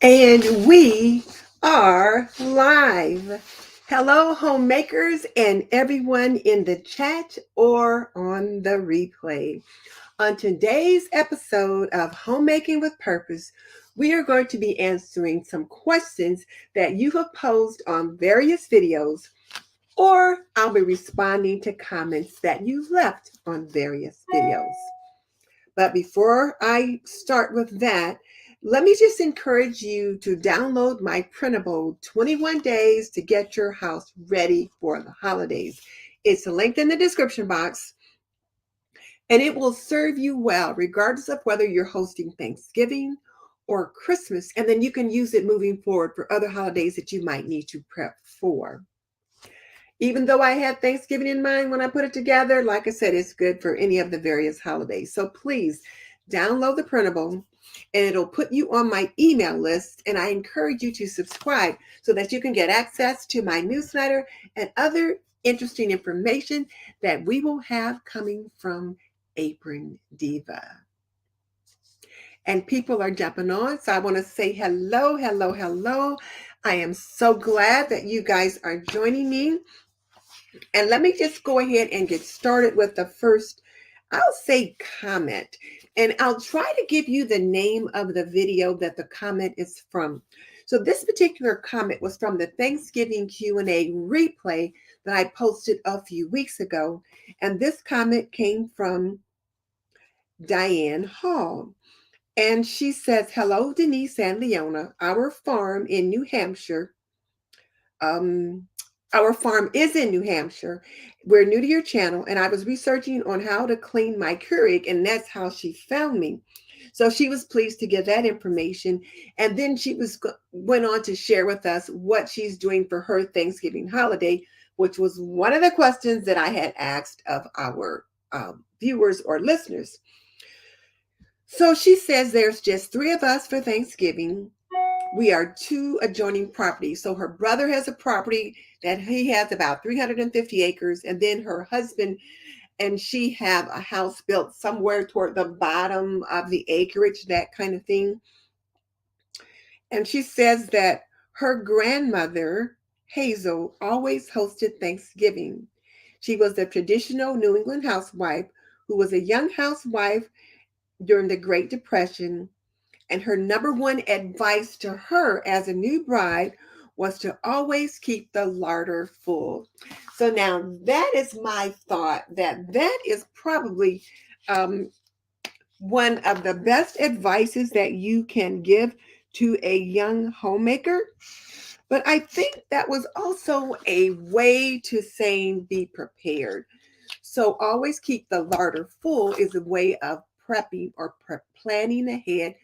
And we are live. Hello, homemakers, and everyone in the chat or on the replay. On today's episode of Homemaking with Purpose, we are going to be answering some questions that you have posed on various videos, or I'll be responding to comments that you've left on various videos. But before I start with that, let me just encourage you to download my printable 21 Days to Get Your House Ready for the Holidays. It's linked in the description box, and it will serve you well, regardless of whether you're hosting Thanksgiving or Christmas. And then you can use it moving forward for other holidays that you might need to prep for. Even though I had Thanksgiving in mind when I put it together, like I said, it's good for any of the various holidays. So please download the printable and it'll put you on my email list. And I encourage you to subscribe so that you can get access to my newsletter and other interesting information that we will have coming from Apron Diva. And people are jumping on. So I want to say hello, hello, hello. I am so glad that you guys are joining me. And let me just go ahead and get started with the first, I'll say comment. And I'll try to give you the name of the video that the comment is from. So this particular comment was from the Thanksgiving Q&A replay that I posted a few weeks ago. And this comment came from Diane Hall. And she says, hello, Denise and Leona. Our farm in New Hampshire. Our farm is in New Hampshire. We're new to your channel, and I was researching on how to clean my Keurig, and that's how she found me. So she was pleased to get that information, and then she went on to share with us what she's doing for her Thanksgiving holiday, which was one of the questions that I had asked of our viewers or listeners. So she says there's just 3 of us for Thanksgiving. We are 2 adjoining properties. So her brother has a property that he has about 350 acres. And then her husband and she have a house built somewhere toward the bottom of the acreage, that kind of thing. And she says that her grandmother, Hazel, always hosted Thanksgiving. She was a traditional New England housewife who was a young housewife during the Great Depression. And her number one advice to her as a new bride was to always keep the larder full. So now that is my thought, that is probably one of the best advices that you can give to a young homemaker. But I think that was also a way to saying be prepared. So always keep the larder full is a way of prepping or planning ahead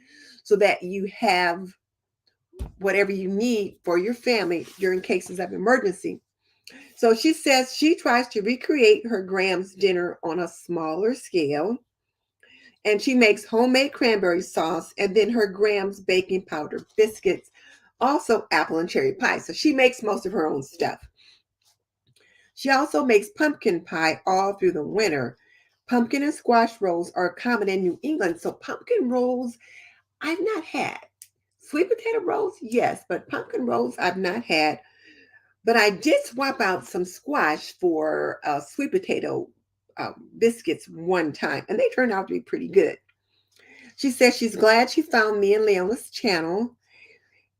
so that you have whatever you need for your family during cases of emergency. So she says she tries to recreate her Graham's dinner on a smaller scale. And she makes homemade cranberry sauce and then her Graham's baking powder biscuits, also apple and cherry pie. So she makes most of her own stuff. She also makes pumpkin pie all through the winter. Pumpkin and squash rolls are common in New England. So pumpkin rolls I've not had. Sweet potato rolls, yes, but pumpkin rolls I've not had. But I did swap out some squash for sweet potato biscuits one time, and they turned out to be pretty good. She says she's glad she found me and Leona's channel,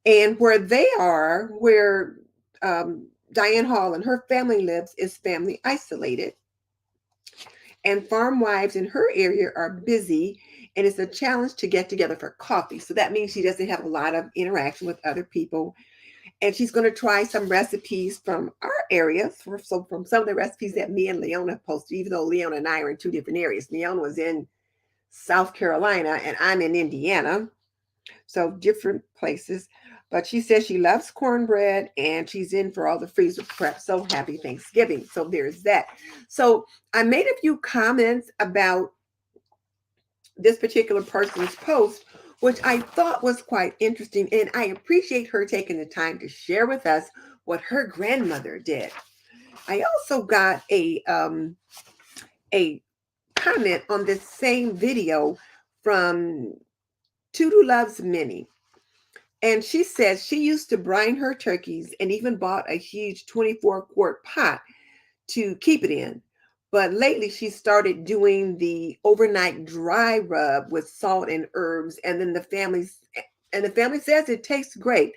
and where they are, where Diane Hall and her family lives, is family isolated. And farm wives in her area are busy, and it's a challenge to get together for coffee. So that means she doesn't have a lot of interaction with other people. And she's going to try some recipes from our area. So from some of the recipes that me and Leona posted, even though Leona and I are in 2 different areas. Leona was in South Carolina and I'm in Indiana. So different places. But she says she loves cornbread and she's in for all the freezer prep. So happy Thanksgiving. So there's that. So I made a few comments about this particular person's post, which I thought was quite interesting. And I appreciate her taking the time to share with us what her grandmother did. I also got a comment on this same video from Tudu loves Minnie. And she says she used to brine her turkeys and even bought a huge 24-quart pot to keep it in. But lately she started doing the overnight dry rub with salt and herbs, and then the family says it tastes great.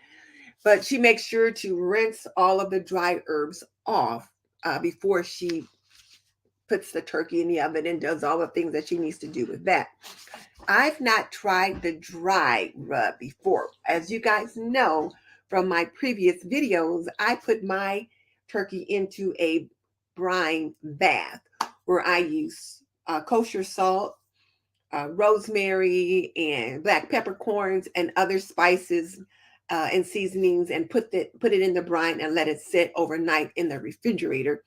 But she makes sure to rinse all of the dry herbs off before she puts the turkey in the oven and does all the things that she needs to do with that. I've not tried the dry rub before. As you guys know from my previous videos, I put my turkey into a brine bath where I use kosher salt, rosemary, and black peppercorns and other spices and seasonings, and put it in the brine and let it sit overnight in the refrigerator.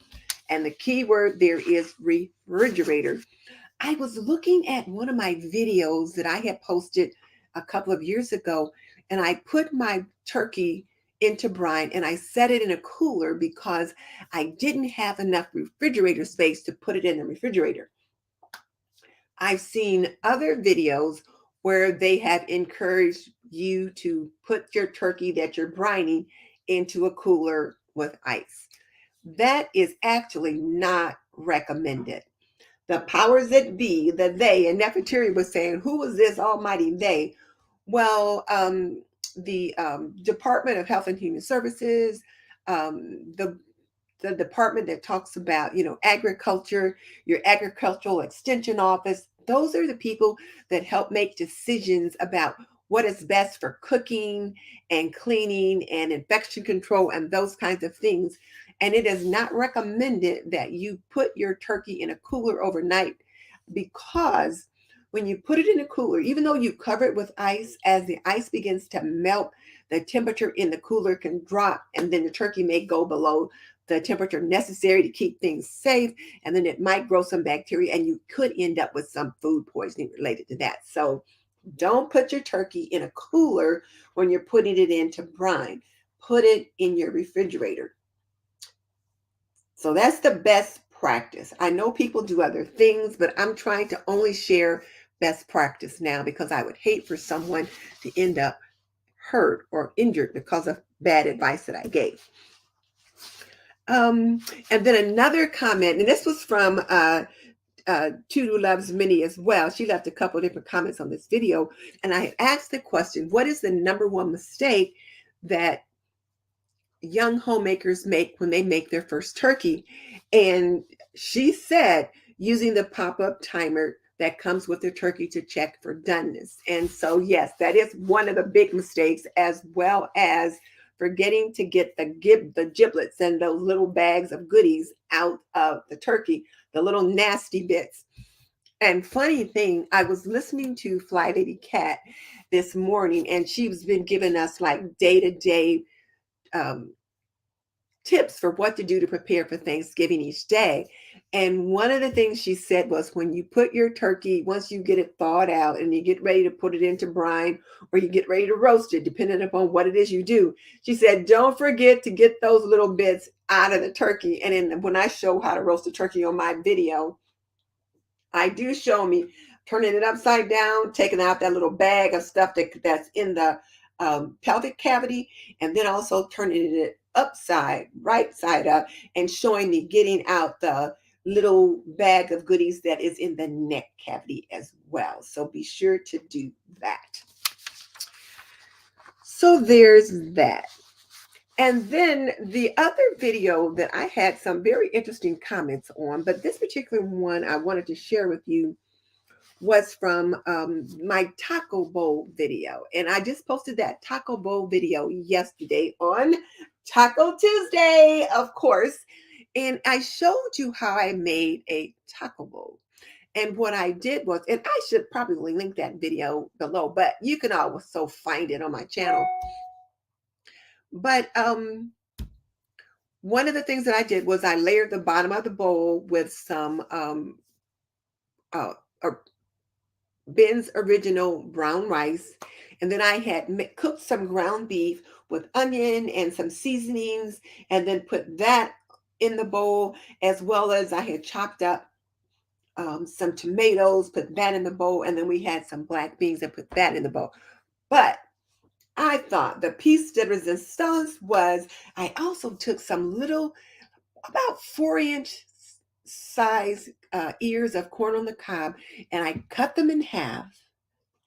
And the key word there is refrigerator. I was looking at one of my videos that I had posted a couple of years ago, and I put my turkey into brine and I set it in a cooler because I didn't have enough refrigerator space to put it in the refrigerator. I've seen other videos where they have encouraged you to put your turkey that you're brining into a cooler with ice. That is actually not recommended. The powers that be, the they, and Nefertari was saying, who was this almighty they? Well, the Department of Health and Human Services, the department that talks about, agriculture, your agricultural extension office, those are the people that help make decisions about what is best for cooking and cleaning and infection control and those kinds of things. And it is not recommended that you put your turkey in a cooler overnight, because when you put it in a cooler, even though you cover it with ice, as the ice begins to melt, the temperature in the cooler can drop, and then the turkey may go below the temperature necessary to keep things safe, and then it might grow some bacteria, and you could end up with some food poisoning related to that. So don't put your turkey in a cooler when you're putting it into brine. Put it in your refrigerator. So that's the best practice. I know people do other things, but I'm trying to only share best practice now, because I would hate for someone to end up hurt or injured because of bad advice that I gave. And then another comment, and this was from Tudu Loves Minnie as well. She left a couple of different comments on this video, and I asked the question, what is the number one mistake that young homemakers make when they make their first turkey? And she said using the pop-up timer that comes with the turkey to check for doneness. And so yes, that is one of the big mistakes, as well as forgetting to get the giblets and those little bags of goodies out of the turkey, the little nasty bits. And funny thing, I was listening to Fly Lady Cat this morning, and she's been giving us like day-to-day tips for what to do to prepare for Thanksgiving each day. And one of the things she said was, when you put your turkey, once you get it thawed out and you get ready to put it into brine, or you get ready to roast it, depending upon what it is you do, she said, don't forget to get those little bits out of the turkey. And then when I show how to roast a turkey on my video, I do show me turning it upside down, taking out that little bag of stuff that's in the pelvic cavity, and then also turning it right side up, and showing me getting out the little bag of goodies that is in the neck cavity as well. So be sure to do that. So there's that. And then the other video that I had some very interesting comments on, but this particular one I wanted to share with you was from my taco bowl video. And I just posted that taco bowl video yesterday on Taco Tuesday, of course. And I showed you how I made a taco bowl. And what I did was, and I should probably link that video below, but you can also find it on my channel. But one of the things that I did was I layered the bottom of the bowl with some uh, Ben's original brown rice. And then I had cooked some ground beef with onion and some seasonings, and then put that in the bowl, as well as I had chopped up some tomatoes, put that in the bowl, and then we had some black beans and put that in the bowl. But I thought the piece de resistance was I also took some little, about 4-inch size ears of corn on the cob, and I cut them in half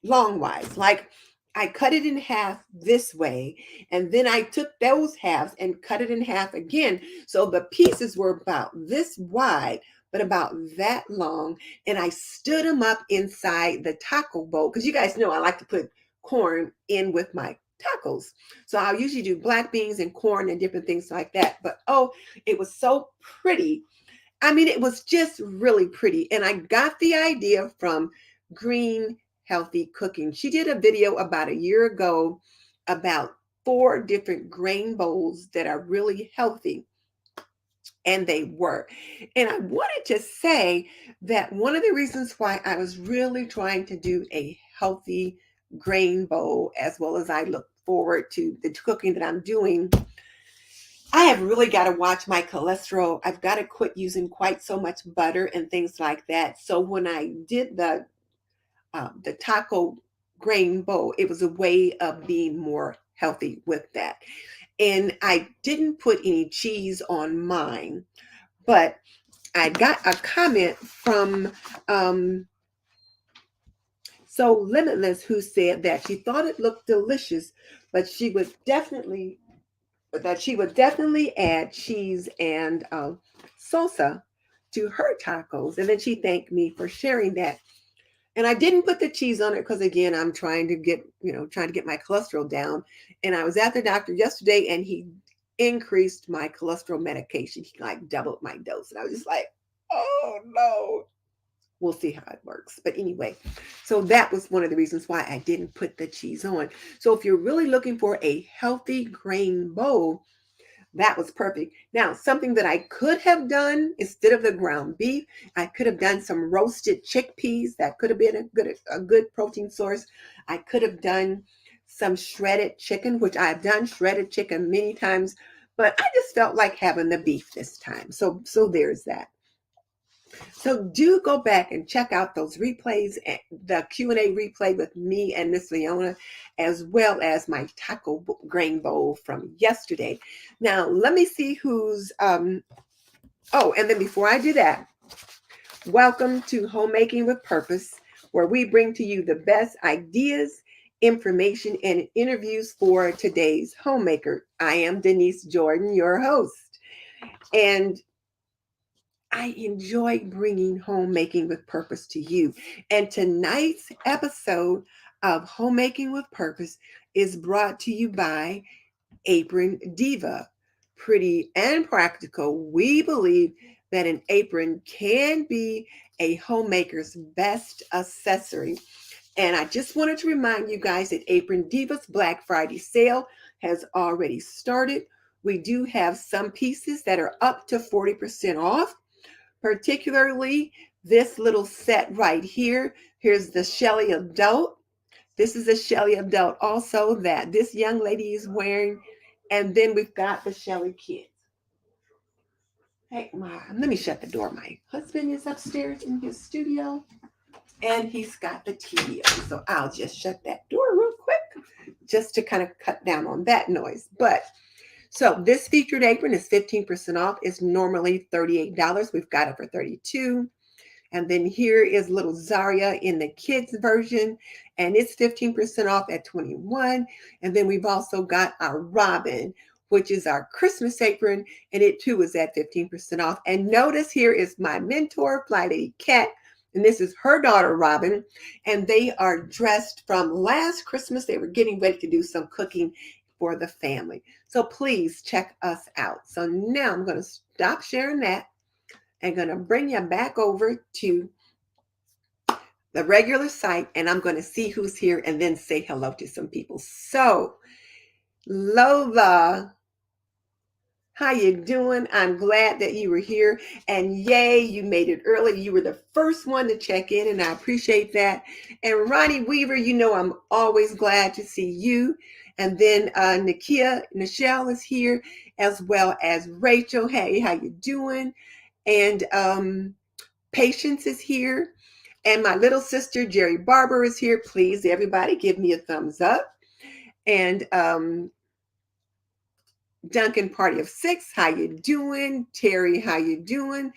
longwise. Like I cut it in half this way, and then I took those halves and cut it in half again. So the pieces were about this wide, but about that long. And I stood them up inside the taco bowl because you guys know I like to put corn in with my tacos. So I'll usually do black beans and corn and different things like that. But oh, it was so pretty. I mean, it was just really pretty. And I got the idea from Green Healthy Cooking. She did a video about a year ago about 4 different grain bowls that are really healthy. And they were. And I wanted to say that one of the reasons why I was really trying to do a healthy grain bowl, as well as I look forward to the cooking that I'm doing, I have really got to watch my cholesterol. I've got to quit using quite so much butter and things like that. So when I did the taco grain bowl, it was a way of being more healthy with that. And I didn't put any cheese on mine, but I got a comment from So Limitless, who said that she thought it looked delicious, but she would definitely add cheese and salsa to her tacos. And then she thanked me for sharing that. And I didn't put the cheese on it because, again, I'm trying to get my cholesterol down. And I was at the doctor yesterday, and he increased my cholesterol medication. He like doubled my dose, and I was just like, oh no. We'll see how it works. But anyway, so that was one of the reasons why I didn't put the cheese on. So if you're really looking for a healthy grain bowl, that was perfect. Now, something that I could have done instead of the ground beef, I could have done some roasted chickpeas. That could have been a good protein source. I could have done some shredded chicken, which I've done shredded chicken many times, but I just felt like having the beef this time. So there's that. So do go back and check out those replays, the Q&A replay with me and Miss Leona, as well as my taco grain bowl from yesterday. Now, let me see who's, and then before I do that, welcome to Homemaking with Purpose, where we bring to you the best ideas, information, and interviews for today's homemaker. I am Denise Jordan, your host. And I enjoy bringing Homemaking with Purpose to you. And tonight's episode of Homemaking with Purpose is brought to you by Apron Diva. Pretty and practical, we believe that an apron can be a homemaker's best accessory. And I just wanted to remind you guys that Apron Diva's Black Friday sale has already started. We do have some pieces that are up to 40% off. Particularly this little set right here. Here's the Shelly Adult. This is a Shelly Adult also that this young lady is wearing. And then we've got the Shelly Kids. Hey, let me shut the door. My husband is upstairs in his studio and he's got the TV on. So I'll just shut that door real quick just to kind of cut down on that noise. But so this featured apron is 15% off. It's normally $38. We've got it for $32. And then here is little Zaria in the kids version, and it's 15% off at $21. And then we've also got our Robin, which is our Christmas apron, and it too is at 15% off. And notice here is my mentor, Fly Lady Cat, and this is her daughter, Robin, and they are dressed from last Christmas. They were getting ready to do some cooking for the family. So please check us out. So now I'm going to stop sharing that and going to bring you back over to the regular site, and I'm going to see who's here and then say hello to some people. So Lola, how you doing? I'm glad that you were here, and yay, you made it early. You were the first one to check in, and I appreciate that. And Ronnie Weaver, you know I'm always glad to see you. And then Nichelle is here, as well as Rachel. Hey, how you doing? And Patience is here. And my little sister, Jerry Barber, is here. Please, everybody, give me a thumbs up. And Duncan Party of Six, how you doing? Terry, how you doing?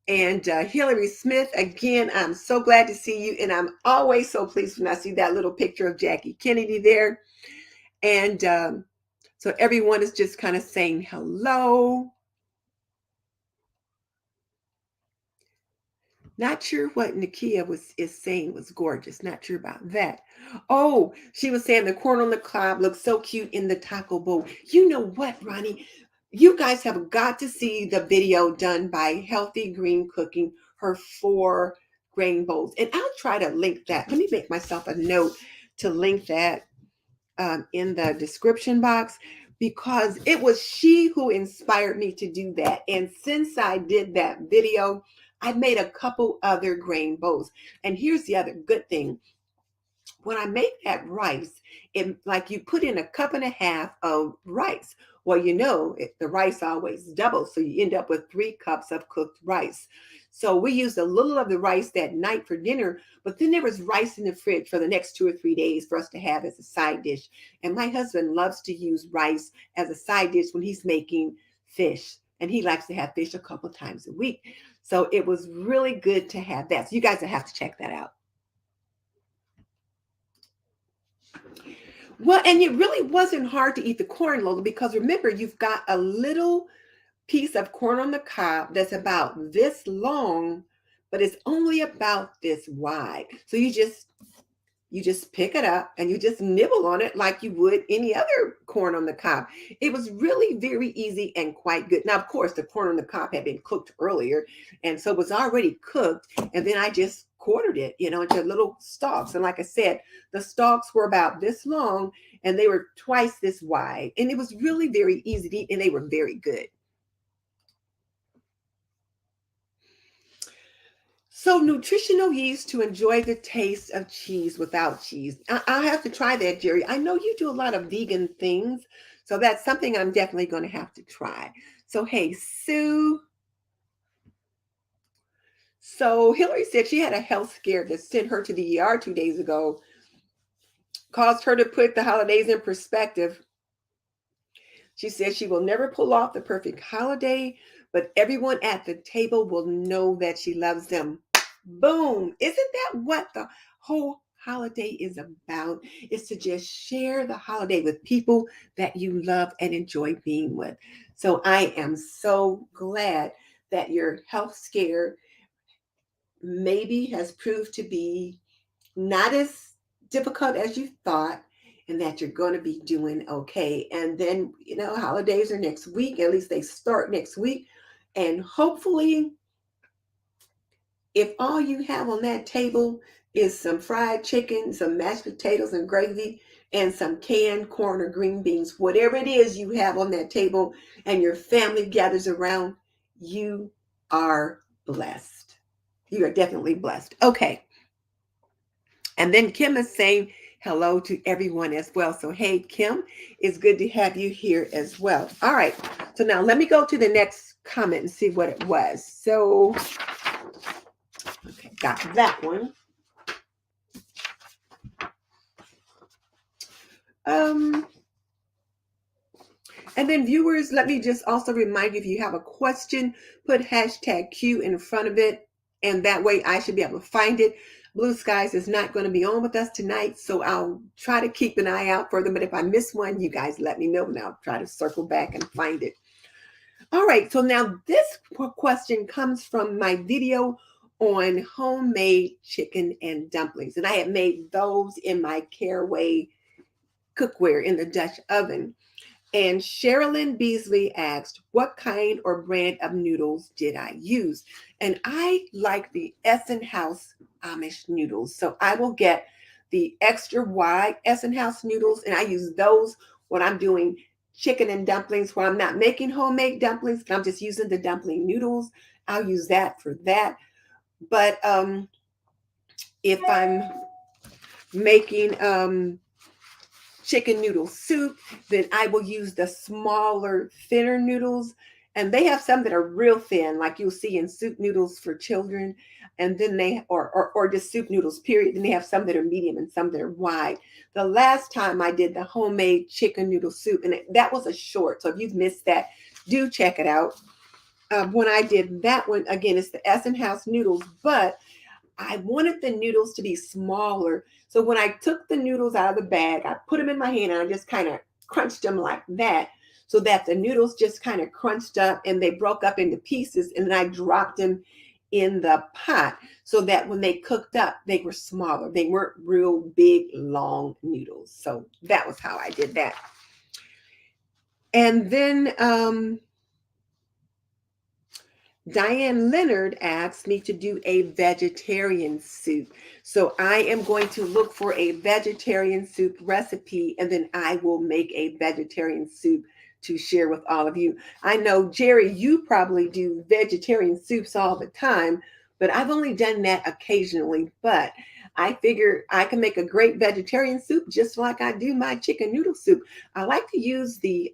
And Hillary Smith, again, I'm so glad to see you. And I'm always so pleased when I see that little picture of Jackie Kennedy there. And so everyone is just kind of saying hello. Not sure what Nakia is saying was gorgeous. Not sure about that. Oh, she was saying the corn on the cob looks so cute in the taco bowl. You know what, Ronnie? You guys have got to see the video done by Healthy Green Cooking, her 4 grain bowls. And I'll try to link that. Let me make myself a note to link that in the description box, because it was she who inspired me to do that. And since I did that video, I made a couple other grain bowls. And here's the other good thing. When I make that rice, it like you put in a cup and a half of rice. Well, the rice always doubles, so you end up with 3 cups of cooked rice. So we used a little of the rice that night for dinner, but then there was rice in the fridge for the next 2 or 3 days for us to have as a side dish. And my husband loves to use rice as a side dish when he's making fish, and he likes to have fish a couple times a week. So it was really good to have that. So you guys will have to check that out. Well, and it really wasn't hard to eat the corn, Lola, because remember, you've got a little piece of corn on the cob that's about this long, but it's only about this wide. So you just pick it up and you just nibble on it like you would any other corn on the cob. It was really very easy and quite good. Now, of course, the corn on the cob had been cooked earlier, and so it was already cooked. And then I just quartered it, into little stalks. And like I said, the stalks were about this long and they were twice this wide. And it was really very easy to eat, and they were very good. So, nutritional yeast to enjoy the taste of cheese without cheese. I'll have to try that, Jerry. I know you do a lot of vegan things, so that's something I'm definitely going to have to try. So, hey, Sue. So, Hillary said she had a health scare that sent her to the ER 2 days ago, caused her to put the holidays in perspective. She says she will never pull off the perfect holiday, but everyone at the table will know that she loves them. Boom. Isn't that what the whole holiday is about? Is to just share the holiday with people that you love and enjoy being with. So I am so glad that your health scare maybe has proved to be not as difficult as you thought, and that you're going to be doing okay. And then, holidays are next week. At least they start next week. And hopefully, if all you have on that table is some fried chicken, some mashed potatoes and gravy, and some canned corn or green beans, whatever it is you have on that table, and your family gathers around, you are blessed. You are definitely blessed. Okay. And then Kim is saying hello to everyone as well. So, hey, Kim, it's good to have you here as well. All right. So now let me go to the next comment and see what it was. So, okay, got that one. And then viewers, let me just also remind you, if you have a question, put hashtag Q in front of it. And that way I should be able to find it. Blue Skies is not going to be on with us tonight, so I'll try to keep an eye out for them. But if I miss one, you guys let me know, and I'll try to circle back and find it. All right, so now this question comes from my video on homemade chicken and dumplings. And I had made those in my Caraway cookware in the Dutch oven. And Sherilyn Beasley asked, what kind or brand of noodles did I use? And I like the Essen House Amish noodles. So I will get the extra wide Essen House noodles, and I use those when I'm doing chicken and dumplings, where I'm not making homemade dumplings, but I'm just using the dumpling noodles. I'll use that for that. But if I'm making chicken noodle soup, then I will use the smaller, thinner noodles. And they have some that are real thin, like you'll see in soup noodles for children. And then or just soup noodles, period. Then they have some that are medium and some that are wide. The last time I did the homemade chicken noodle soup, and that was a short. So if you've missed that, do check it out. When I did that one, again, it's the Essen House noodles, but I wanted the noodles to be smaller. So when I took the noodles out of the bag, I put them in my hand and I just kind of crunched them like that so that the noodles just kind of crunched up and they broke up into pieces. And then I dropped them in the pot so that when they cooked up, they were smaller. They weren't real big, long noodles. So that was how I did that. And then Diane Leonard asked me to do a vegetarian soup. So I am going to look for a vegetarian soup recipe, and then I will make a vegetarian soup to share with all of you. I know, Jerry, you probably do vegetarian soups all the time, but I've only done that occasionally. But I figure I can make a great vegetarian soup just like I do my chicken noodle soup. I like to use the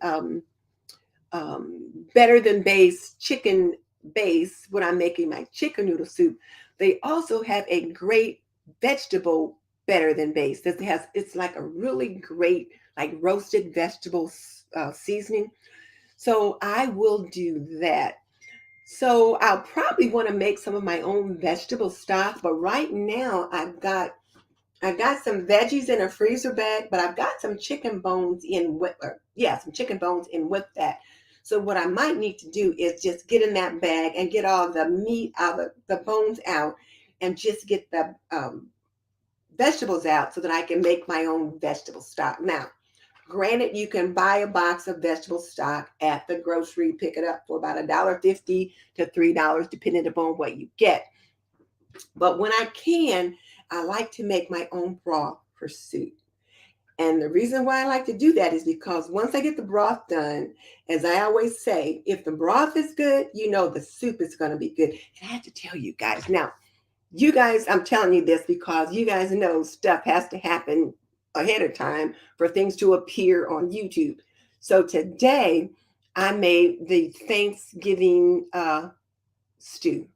Better Than Base chicken base when I'm making my chicken noodle soup. They also have a great vegetable Better Than Base. It's like a really great like roasted vegetable seasoning. So I will do that. So I'll probably want to make some of my own vegetable stock, but right now I've got some veggies in a freezer bag, but I've got some chicken bones some chicken bones in with that. So what I might need to do is just get in that bag and get all the meat out of the bones out and just get the vegetables out so that I can make my own vegetable stock. Now, granted, you can buy a box of vegetable stock at the grocery, pick it up for about $1.50 to $3, depending upon what you get. But when I can, I like to make my own broth for soup. And the reason why I like to do that is because once I get the broth done, as I always say, if the broth is good, you know the soup is going to be good. And I have to tell you guys, now, you guys, I'm telling you this because you guys know stuff has to happen ahead of time for things to appear on YouTube. So today, I made the Thanksgiving stew.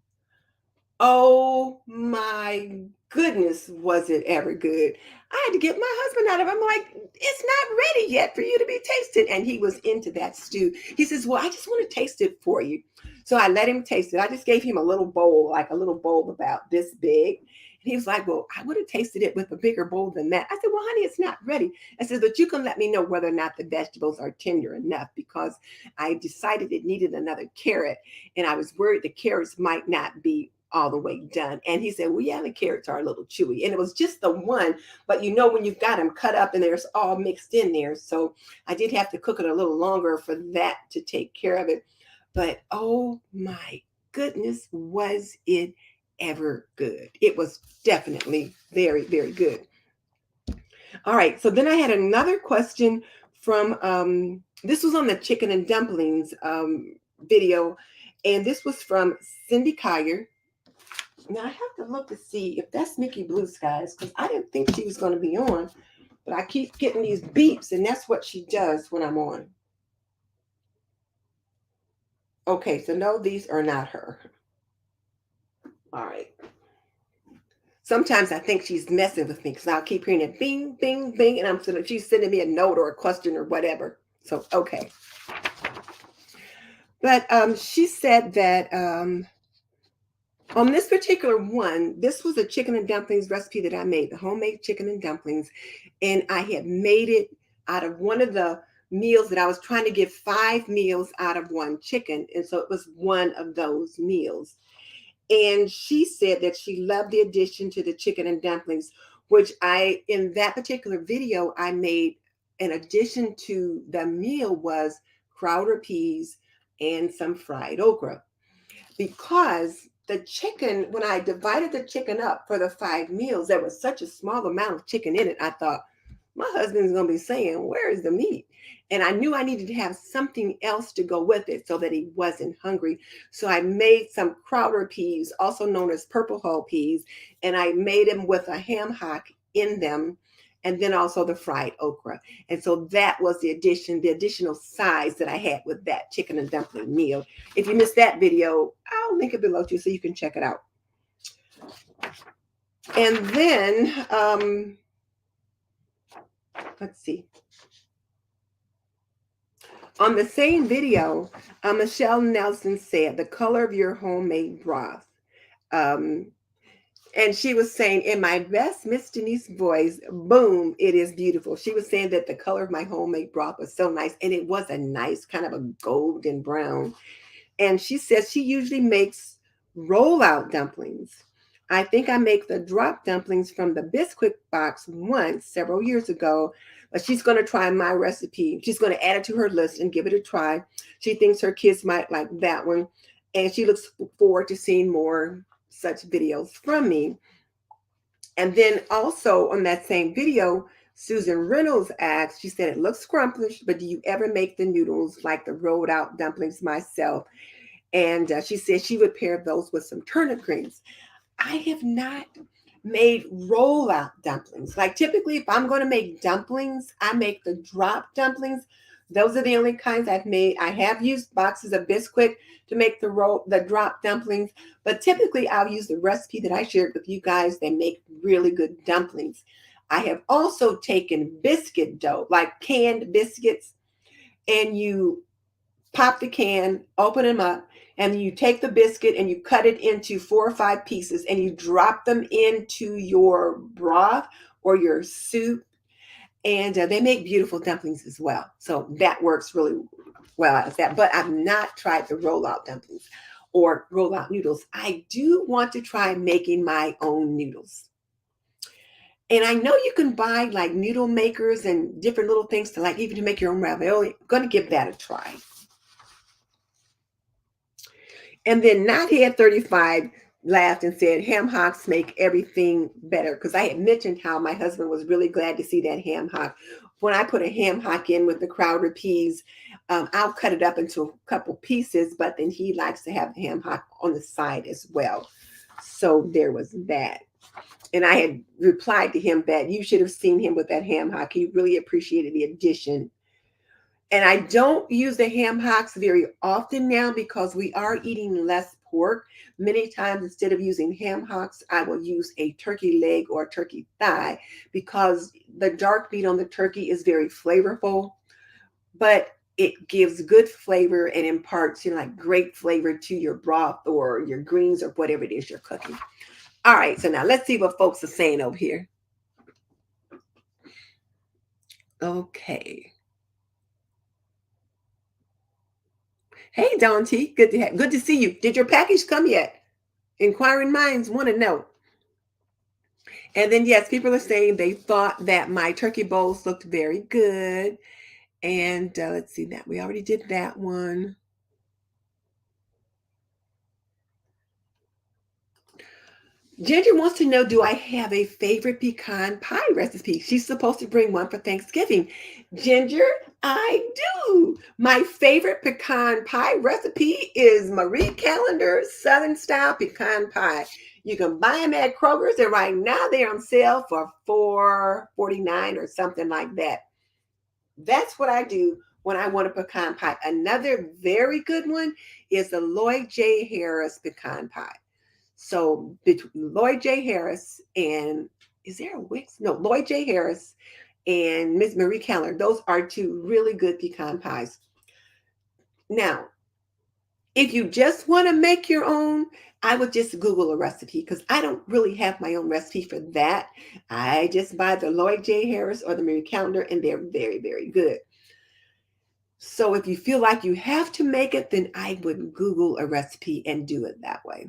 Oh my goodness, was it ever good? I had to get my husband out of it. I'm like, it's not ready yet for you to be tasted. And he was into that stew. He says, well, I just want to taste it for you. So I let him taste it. I just gave him a little bowl, like a little bowl about this big. And he was like, well, I would have tasted it with a bigger bowl than that. I said, well, honey, it's not ready. I said, but you can let me know whether or not the vegetables are tender enough because I decided it needed another carrot. And I was worried the carrots might not be all the way done. And he said, well, yeah, the carrots are a little chewy. And it was just the one, but you know, when you've got them cut up and there's all mixed in there. So I did have to cook it a little longer for that to take care of it. But oh my goodness, was it ever good? It was definitely very, very good. All right. So then I had another question from, this was on the chicken and dumplings video. And this was from Cindy Collier. Now I have to look to see if that's Mickey Blue Skies because I didn't think she was going to be on, but I keep getting these beeps and that's what she does when I'm on. Okay, so no, these are not her. All right. Sometimes I think she's messing with me because I'll keep hearing it bing, bing, bing, and she's sending me a note or a question or whatever. So, okay. But she said that on this particular one, this was a chicken and dumplings recipe that I made, the homemade chicken and dumplings. And I had made it out of one of the meals that I was trying to get 5 meals out of one chicken. And so it was one of those meals. And she said that she loved the addition to the chicken and dumplings, which in that particular video, I made an addition to the meal was Crowder peas and some fried okra. Because the chicken, when I divided the chicken up for the 5 meals, there was such a small amount of chicken in it. I thought, my husband's going to be saying, where is the meat? And I knew I needed to have something else to go with it so that he wasn't hungry. So I made some Crowder peas, also known as purple hull peas, and I made them with a ham hock in them. and then also the fried okra. And so that was the additional size that I had with that chicken and dumpling meal. If you missed that video, I'll link it below too so you can check it out. And then, let's see. On the same video, Michelle Nelson said, the color of your homemade broth. Um, and she was saying, in my best Miss Denise voice, boom, it is beautiful. She was saying that the color of my homemade broth was so nice. And it was a nice kind of a golden brown. And she says she usually makes rollout dumplings. I think I make the drop dumplings from the Bisquick box once several years ago, but she's going to try my recipe. She's going to add it to her list and give it a try. She thinks her kids might like that one, and she looks forward to seeing more such videos from me. And then also on that same video, Susan Reynolds asked, she said, it looks scrumptious, but do you ever make the noodles like the rolled out dumplings myself? And she said she would pair those with some turnip greens. I have not made rollout dumplings. Like typically, if I'm going to make dumplings, I make the drop dumplings. Those are the only kinds I've made. I have used boxes of Bisquick to make the drop dumplings, but typically I'll use the recipe that I shared with you guys that make really good dumplings. I have also taken biscuit dough, like canned biscuits, and you pop the can, open them up, and you take the biscuit and you cut it into 4 or 5 pieces and you drop them into your broth or your soup. And they make beautiful dumplings as well. So that works really well as that. But I've not tried the rollout dumplings or rollout noodles. I do want to try making my own noodles. And I know you can buy like noodle makers and different little things to like even to make your own ravioli. I'm going to give that a try. And then Knothead 35 laughed and said, ham hocks make everything better. Because I had mentioned how my husband was really glad to see that ham hock. When I put a ham hock in with the Crowder peas, I'll cut it up into a couple pieces, but then he likes to have the ham hock on the side as well. So there was that. And I had replied to him that you should have seen him with that ham hock. He really appreciated the addition. And I don't use the ham hocks very often now because we are eating less pork. Many times, instead of using ham hocks, I will use a turkey leg or turkey thigh because the dark meat on the turkey is very flavorful, but it gives good flavor and imparts, like great flavor to your broth or your greens or whatever it is you're cooking. All right, so now let's see what folks are saying over here. Okay. Hey, Don T, good to see you. Did your package come yet? Inquiring minds want to know. And then, yes, people are saying they thought that my turkey bowls looked very good. And let's see that. We already did that one. Ginger wants to know, do I have a favorite pecan pie recipe? She's supposed to bring one for Thanksgiving. Ginger, I do. My favorite pecan pie recipe is Marie Callender's Southern Style Pecan Pie. You can buy them at Kroger's, and right now they're on sale for $4.49 or something like that. That's what I do when I want a pecan pie. Another very good one is the Lloyd J. Harris pecan pie. So between Lloyd J. Harris and is there a Wix? No, Lloyd J. Harris and Miss Marie Keller. Those are 2 really good pecan pies. Now, if you just want to make your own, I would just Google a recipe because I don't really have my own recipe for that. I just buy the Lloyd J. Harris or the Marie Calendar, and they're very, very good. So if you feel like you have to make it, then I would Google a recipe and do it that way.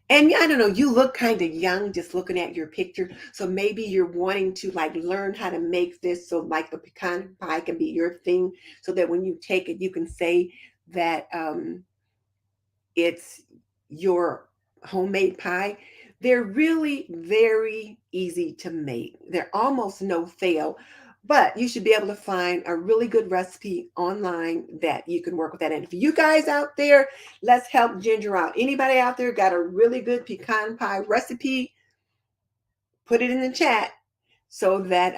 And yeah, I don't know, you look kind of young just looking at your picture. So maybe you're wanting to like learn how to make this so like the pecan pie can be your thing so that when you take it, you can say that it's your homemade pie. They're really very easy to make. They're almost no fail, but you should be able to find a really good recipe online that you can work with that. And if you guys out there, let's help Ginger out. Anybody out there got a really good pecan pie recipe? Put it in the chat so that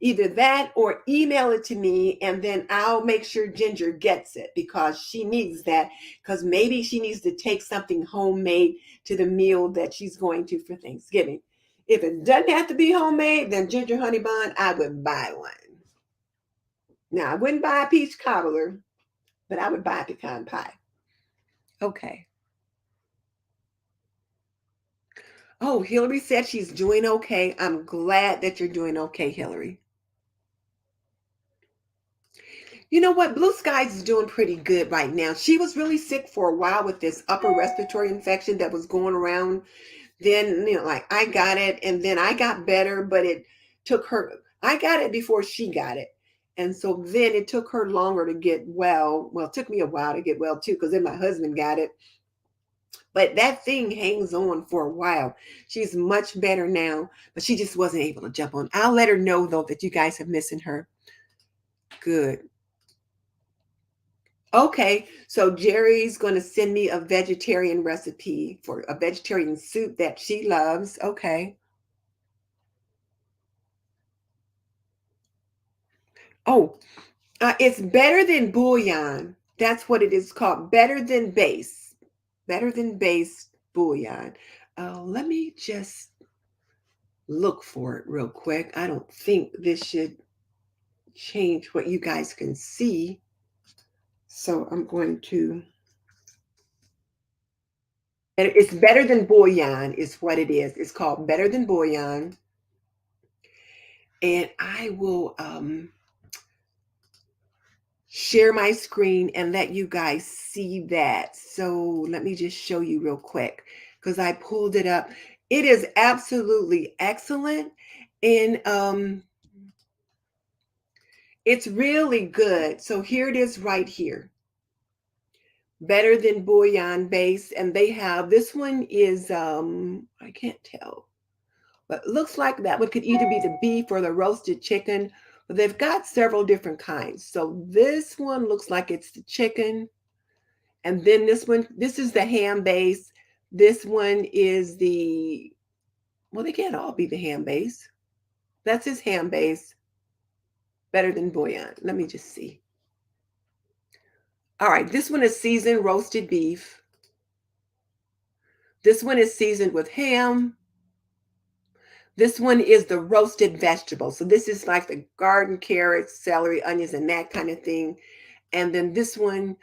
either that or email it to me, and then I'll make sure Ginger gets it because she needs that, because maybe she needs to take something homemade to the meal that she's going to for Thanksgiving. If it doesn't have to be homemade, then ginger honey bun, I would buy one. Now, I wouldn't buy a peach cobbler, but I would buy a pecan pie. Okay. Oh, Hillary said she's doing okay. I'm glad that you're doing okay, Hillary. You know what? Blue Skies is doing pretty good right now. She was really sick for a while with this upper respiratory infection that was going around. Then, like I got it and then I got better, but it took her, I got it before she got it. And so then it took her longer to get well. Well, it took me a while to get well too, because then my husband got it. But that thing hangs on for a while. She's much better now, but she just wasn't able to jump on. I'll let her know though that you guys have missing her. Good. Okay, so Jerry's going to send me a vegetarian recipe for a vegetarian soup that she loves. Okay. Oh, it's better than bouillon. That's what it is called. Better than base. Better than base bouillon. Let me just look for it real quick. I don't think this should change what you guys can see. So I'm going to, it's better than bouillon is what it is. It's called better than bouillon. And I will share my screen and let you guys see that. So let me just show you real quick because I pulled it up. It is absolutely excellent. And it's really good. So here it is right here. Better than bouillon base. And they have, this one is, I can't tell, but it looks like that one could either be the beef or the roasted chicken, but they've got several different kinds. So this one looks like it's the chicken. And then this one, this is the ham base. This one is the, well, they can't all be the ham base. That's his ham base. Better than bouillon. Let me just see. All right, this one is seasoned roasted beef. This one is seasoned with ham. This one is the roasted vegetables. So this is like the garden carrots, celery, onions, and that kind of thing. And then this one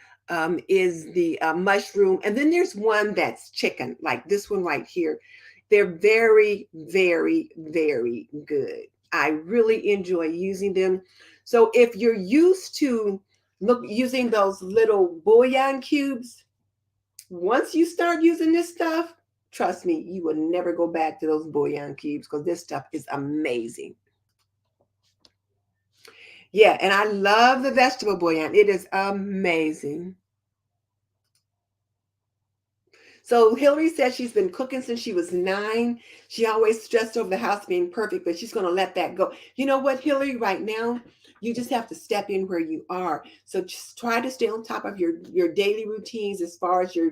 is the mushroom. And then there's one that's chicken, like this one right here. They're very, very, very good. I really enjoy using them. So if you're used to using those little bouillon cubes, once you start using this stuff, trust me, you will never go back to those bouillon cubes because this stuff is amazing. Yeah, and I love the vegetable bouillon. It is amazing. So Hillary says she's been cooking since she was 9. She always stressed over the house being perfect, but she's going to let that go. You know what, Hillary, right now, you just have to step in where you are. So just try to stay on top of your daily routines as far as your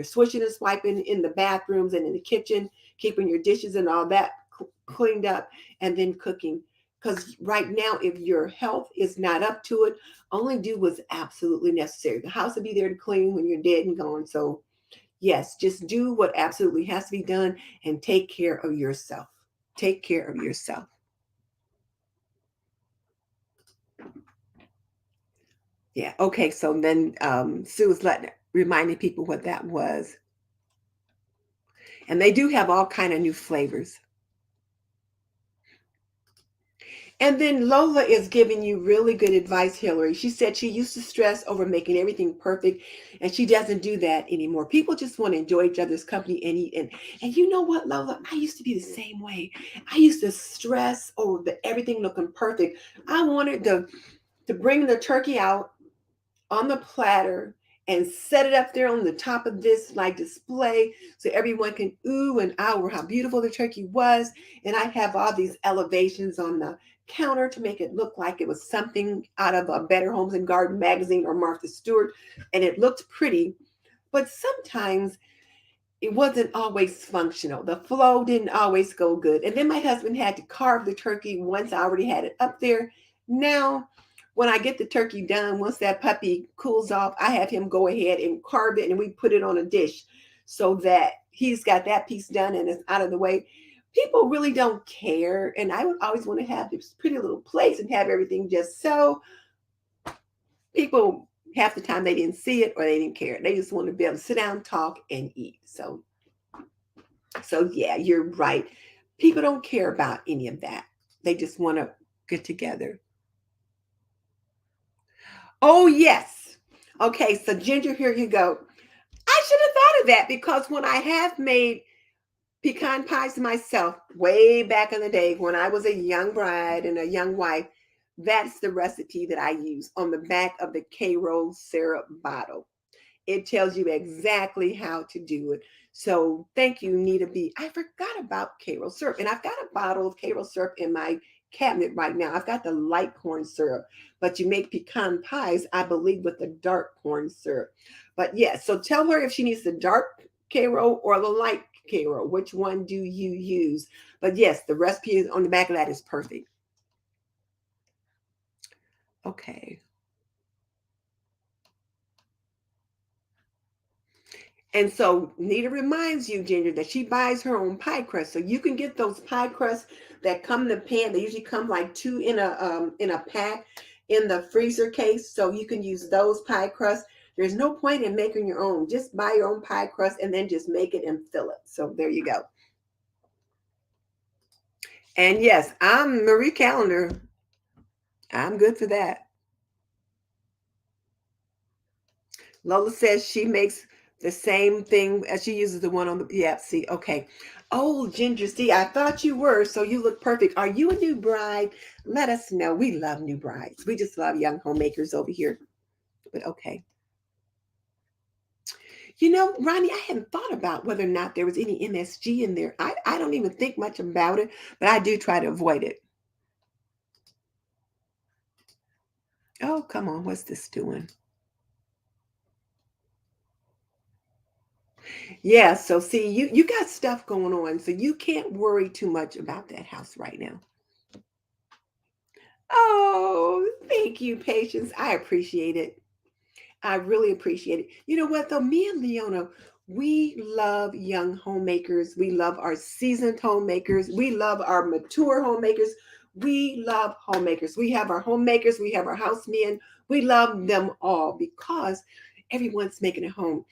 switching and swiping in the bathrooms and in the kitchen, keeping your dishes and all that cleaned up, and then cooking. Because right now, if your health is not up to it, only do what's absolutely necessary. The house will be there to clean when you're dead and gone. So yes, just do what absolutely has to be done and take care of yourself. Take care of yourself. Yeah. Okay. So then Sue was reminding people what that was. And they do have all kind of new flavors. And then Lola is giving you really good advice, Hillary. She said she used to stress over making everything perfect, and she doesn't do that anymore. People just want to enjoy each other's company and eat. And you know what, Lola? I used to be the same way. I used to stress over everything looking perfect. I wanted to bring the turkey out on the platter and set it up there on the top of this like display so everyone can ooh and ah how beautiful the turkey was. And I have all these elevations on the counter to make it look like it was something out of a Better Homes and Garden magazine or Martha Stewart, and it looked pretty. But sometimes it wasn't always functional. The flow didn't always go good. And then my husband had to carve the turkey once I already had it up there. Now, when I get the turkey done, once that puppy cools off, I have him go ahead and carve it and we put it on a dish so that he's got that piece done and it's out of the way. People really don't care. And I would always want to have this pretty little place and have everything just so. People half the time they didn't see it or they didn't care. They just want to be able to sit down, talk, and eat. So yeah, you're right. People don't care about any of that. They just want to get together. Oh yes. Okay, so Ginger, here you go. I should have thought of that because when I have made pecan pies myself way back in the day when I was a young bride and a young wife, that's the recipe that I use on the back of the K-Roll syrup bottle. It tells you exactly how to do it. So thank you, Nita B. I forgot about Karo syrup, and I've got a bottle of Karo syrup in my cabinet right now. I've got the light corn syrup, but you make pecan pies, I believe, with the dark corn syrup. But yes, so tell her if she needs the dark Karo or the light Karo. Which one do you use? But yes, the recipe is on the back of that is perfect. Okay. And so Nita reminds you, Ginger, that she buys her own pie crust. So you can get those pie crusts that come in the pan. They usually come like two in a pack in the freezer case. So you can use those pie crusts. There's no point in making your own. Just buy your own pie crust and then just make it and fill it. So there you go. And yes, I'm Marie Callender. I'm good for that. Lola says she makes the same thing as she uses the one on the, yeah, see, okay. Oh, Ginger, see, I thought you were, so you look perfect. Are you a new bride? Let us know. We love new brides. We just love young homemakers over here. But okay. You know, Ronnie, I hadn't thought about whether or not there was any MSG in there. I don't even think much about it, but I do try to avoid it. Oh, come on. What's this doing? Yeah, so see, you got stuff going on, so you can't worry too much about that house right now. Oh, thank you, Patience. I appreciate it. I really appreciate it. You know what, though? Me and Leona, we love young homemakers. We love our seasoned homemakers. We love our mature homemakers. We love homemakers. We have our homemakers. We have our housemen. We love them all because everyone's making a home.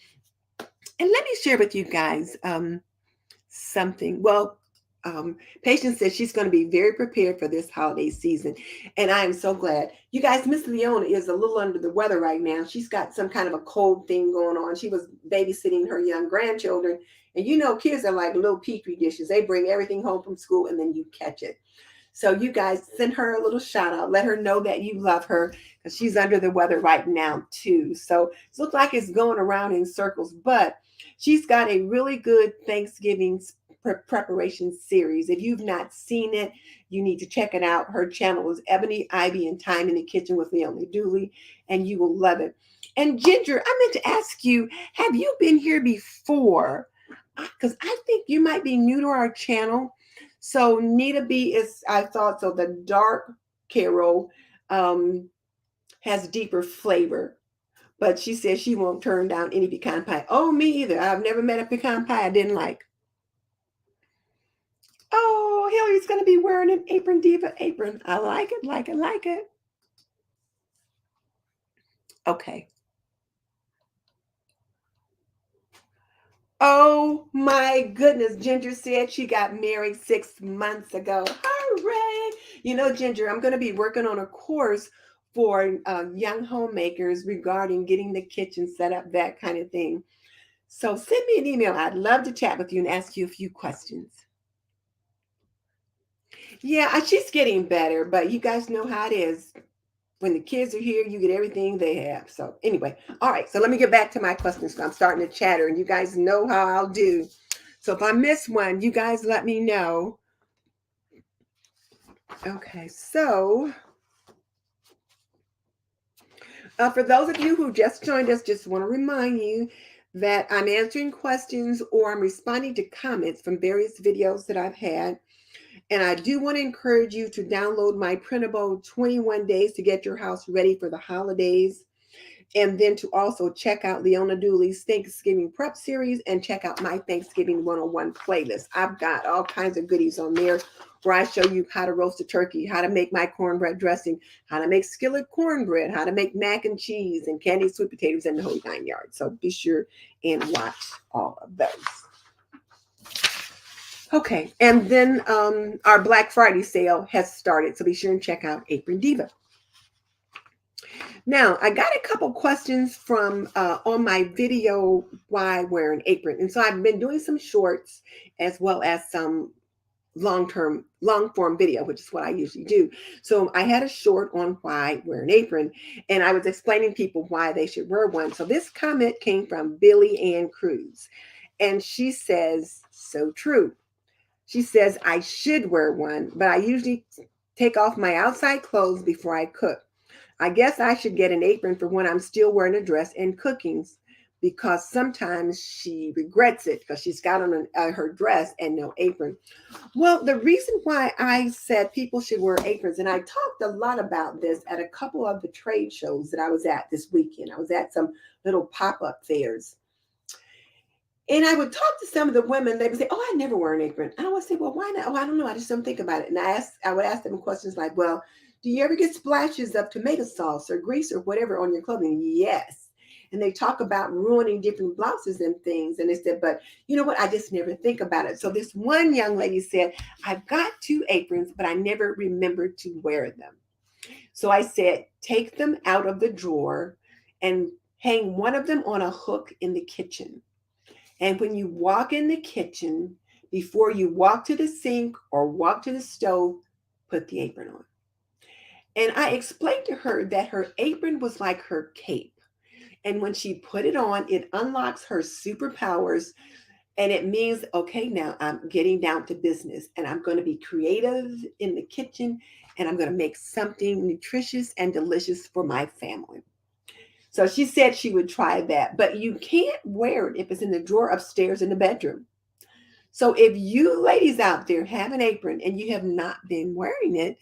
And let me share with you guys something. Well, Patience says she's going to be very prepared for this holiday season. And I am so glad. You guys, Miss Leona is a little under the weather right now. She's got some kind of a cold thing going on. She was babysitting her young grandchildren. And you know, kids are like little petri dishes. They bring everything home from school and then you catch it. So you guys send her a little shout out. Let her know that you love her because she's under the weather right now too. So it looks like it's going around in circles, but she's got a really good Thanksgiving preparation series. If you've not seen it, you need to check it out. Her channel is Ebony Ivy and Time in the Kitchen with Leonie Dooley, and you will love it. And Ginger, I meant to ask you, have you been here before? Because I think you might be new to our channel. So Nita B is, I thought so. The dark Carol has deeper flavor, but she says she won't turn down any pecan pie. Oh, me either. I've never met a pecan pie I didn't like. Oh, Hillary's going to be wearing an apron diva apron. I like it, like it, like it. Okay. Oh my goodness. Ginger said she got married 6 months ago. Hooray. You know, Ginger, I'm going to be working on a course for young homemakers regarding getting the kitchen set up, that kind of thing. So send me an email. I'd love to chat with you and ask you a few questions. Yeah, she's getting better, but you guys know how it is. When the kids are here, you get everything they have. So anyway, all right. So let me get back to my questions. I'm starting to chatter, and you guys know how I'll do. So if I miss one, you guys let me know. Okay, so for those of you who just joined us, just want to remind you that I'm answering questions or I'm responding to comments from various videos that I've had. And I do want to encourage you to download my printable 21 days to get your house ready for the holidays. And then to also check out Leona Dooley's Thanksgiving Prep Series and check out my Thanksgiving 101 playlist. I've got all kinds of goodies on there where I show you how to roast a turkey, how to make my cornbread dressing, how to make skillet cornbread, how to make mac and cheese and candied sweet potatoes and the whole 9 yards. So be sure and watch all of those. Okay, and then our Black Friday sale has started, so be sure and check out Apron Diva. Now, I got a couple questions from on my video, why wear an apron. And so I've been doing some shorts as well as some long form video, which is what I usually do. So I had a short on why wear an apron, and I was explaining people why they should wear one. So this comment came from Billy Ann Cruz, and she says, so true. She says, I should wear one, but I usually take off my outside clothes before I cook. I guess I should get an apron for when I'm still wearing a dress and cooking, because sometimes she regrets it because she's got on her dress and no apron. Well, the reason why I said people should wear aprons, and I talked a lot about this at a couple of the trade shows that I was at this weekend. I was at some little pop-up fairs. And I would talk to some of the women. They would say, "Oh, I never wear an apron." And I would say, "Well, why not?" "Oh, I don't know. I just don't think about it." And I would ask them questions like, "Well, do you ever get splashes of tomato sauce or grease or whatever on your clothing?" "Yes." And they talk about ruining different blouses and things. And they said, "But you know what? I just never think about it." So this one young lady said, "I've got 2 aprons, but I never remembered to wear them." So I said, "Take them out of the drawer and hang one of them on a hook in the kitchen. And when you walk in the kitchen, before you walk to the sink or walk to the stove, put the apron on." And I explained to her that her apron was like her cape. And when she put it on, it unlocks her superpowers. And it means, okay, now I'm getting down to business and I'm going to be creative in the kitchen and I'm going to make something nutritious and delicious for my family. So she said she would try that, but you can't wear it if it's in the drawer upstairs in the bedroom. So if you ladies out there have an apron and you have not been wearing it,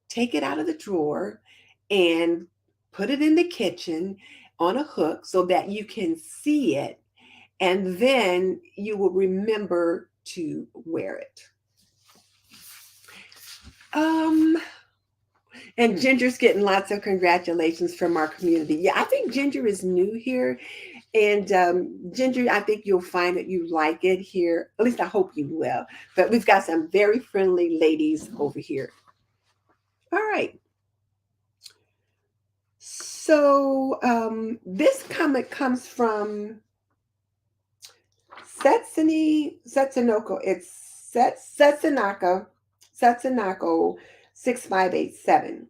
take it out of the drawer and put it in the kitchen on a hook so that you can see it, and then you will remember to wear it. And Ginger's getting lots of congratulations from our community. Yeah, I think Ginger is new here. And Ginger, I think you'll find that you like it here. At least I hope you will. But we've got some very friendly ladies over here. All right. So this comment comes from Setsunoko. It's Setsunako 6587.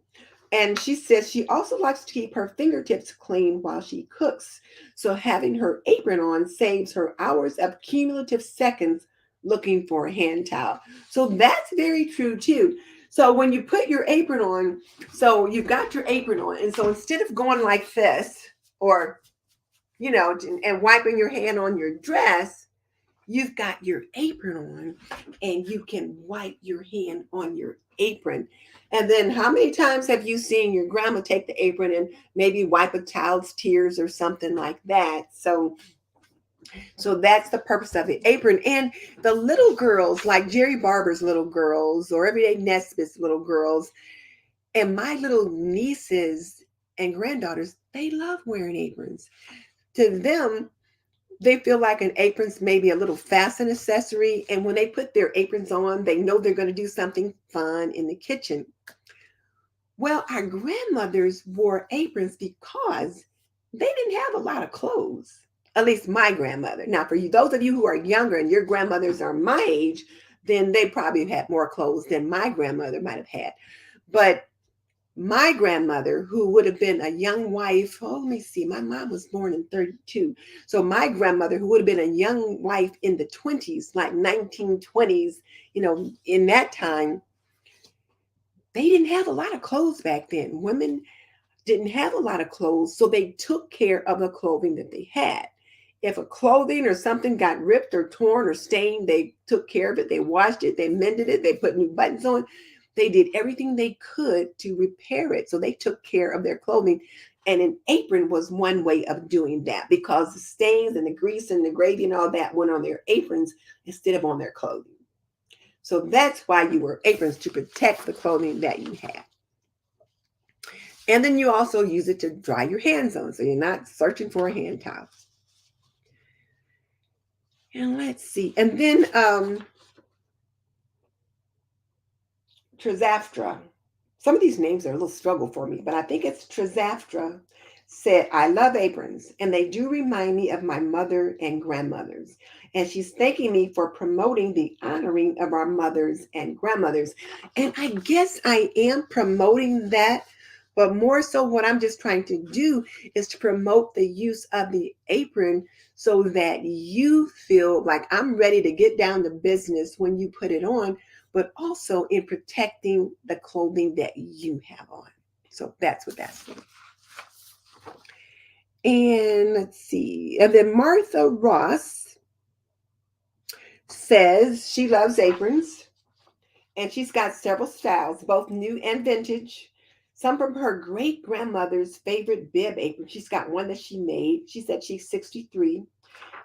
And she says she also likes to keep her fingertips clean while she cooks. So having her apron on saves her hours of cumulative seconds looking for a hand towel. So that's very true too. So when you put your apron on, so you've got your apron on, and so instead of going like this or, and wiping your hand on your dress, you've got your apron on and you can wipe your hand on your apron. And then how many times have you seen your grandma take the apron and maybe wipe a child's tears or something like that? So that's the purpose of the apron. And the little girls, like Jerry Barber's little girls or Everyday Nesbitt's little girls, and my little nieces and granddaughters, they love wearing aprons. To them, they feel like an apron's maybe a little fashion accessory. And when they put their aprons on, they know they're going to do something fun in the kitchen. Well, our grandmothers wore aprons because they didn't have a lot of clothes. At least my grandmother. Now, for you, those of you who are younger and your grandmothers are my age, then they probably had more clothes than my grandmother might have had. But my grandmother, who would have been a young wife, let me see, my mom was born in 32. So my grandmother, who would have been a young wife in the 20s, like 1920s, in that time, they didn't have a lot of clothes back then. Women didn't have a lot of clothes, so they took care of the clothing that they had. If a clothing or something got ripped or torn or stained, they took care of it. They washed it. They mended it. They put new buttons on. They did everything they could to repair it. So they took care of their clothing. And an apron was one way of doing that because the stains and the grease and the gravy and all that went on their aprons instead of on their clothing. So that's why you wear aprons, to protect the clothing that you have. And then you also use it to dry your hands on, so you're not searching for a hand towel. And let's see. And then Trizaftra. Some of these names are a little struggle for me, but I think it's Trizaftra said, I love aprons, and they do remind me of my mother and grandmothers. And she's thanking me for promoting the honoring of our mothers and grandmothers. And I guess I am promoting that, but more so what I'm just trying to do is to promote the use of the apron so that you feel like I'm ready to get down to business when you put it on, but also in protecting the clothing that you have on. So that's what that's for. And let's see. And then Martha Ross says she loves aprons, and she's got several styles, both new and vintage. Some from her great grandmother's favorite bib apron. She's got one that she made. She said she's 63.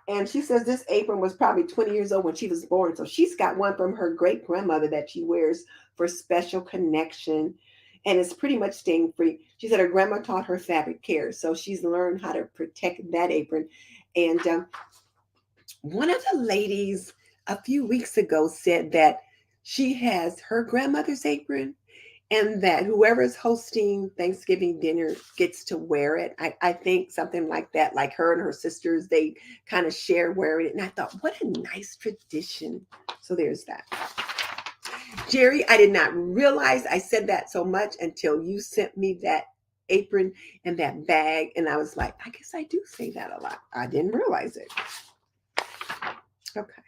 And she says this apron was probably 20 years old when she was born. So she's got one from her great grandmother that she wears for special connection. And it's pretty much stain free. She said her grandma taught her fabric care. So she's learned how to protect that apron. And one of the ladies a few weeks ago said that she has her grandmother's apron and that whoever's hosting Thanksgiving dinner gets to wear it. I think something like that, like her and her sisters, they kind of share wearing it. And I thought, what a nice tradition. So there's that. Jerry, I did not realize I said that so much until you sent me that apron and that bag. And I was like, I guess I do say that a lot. I didn't realize it. Okay.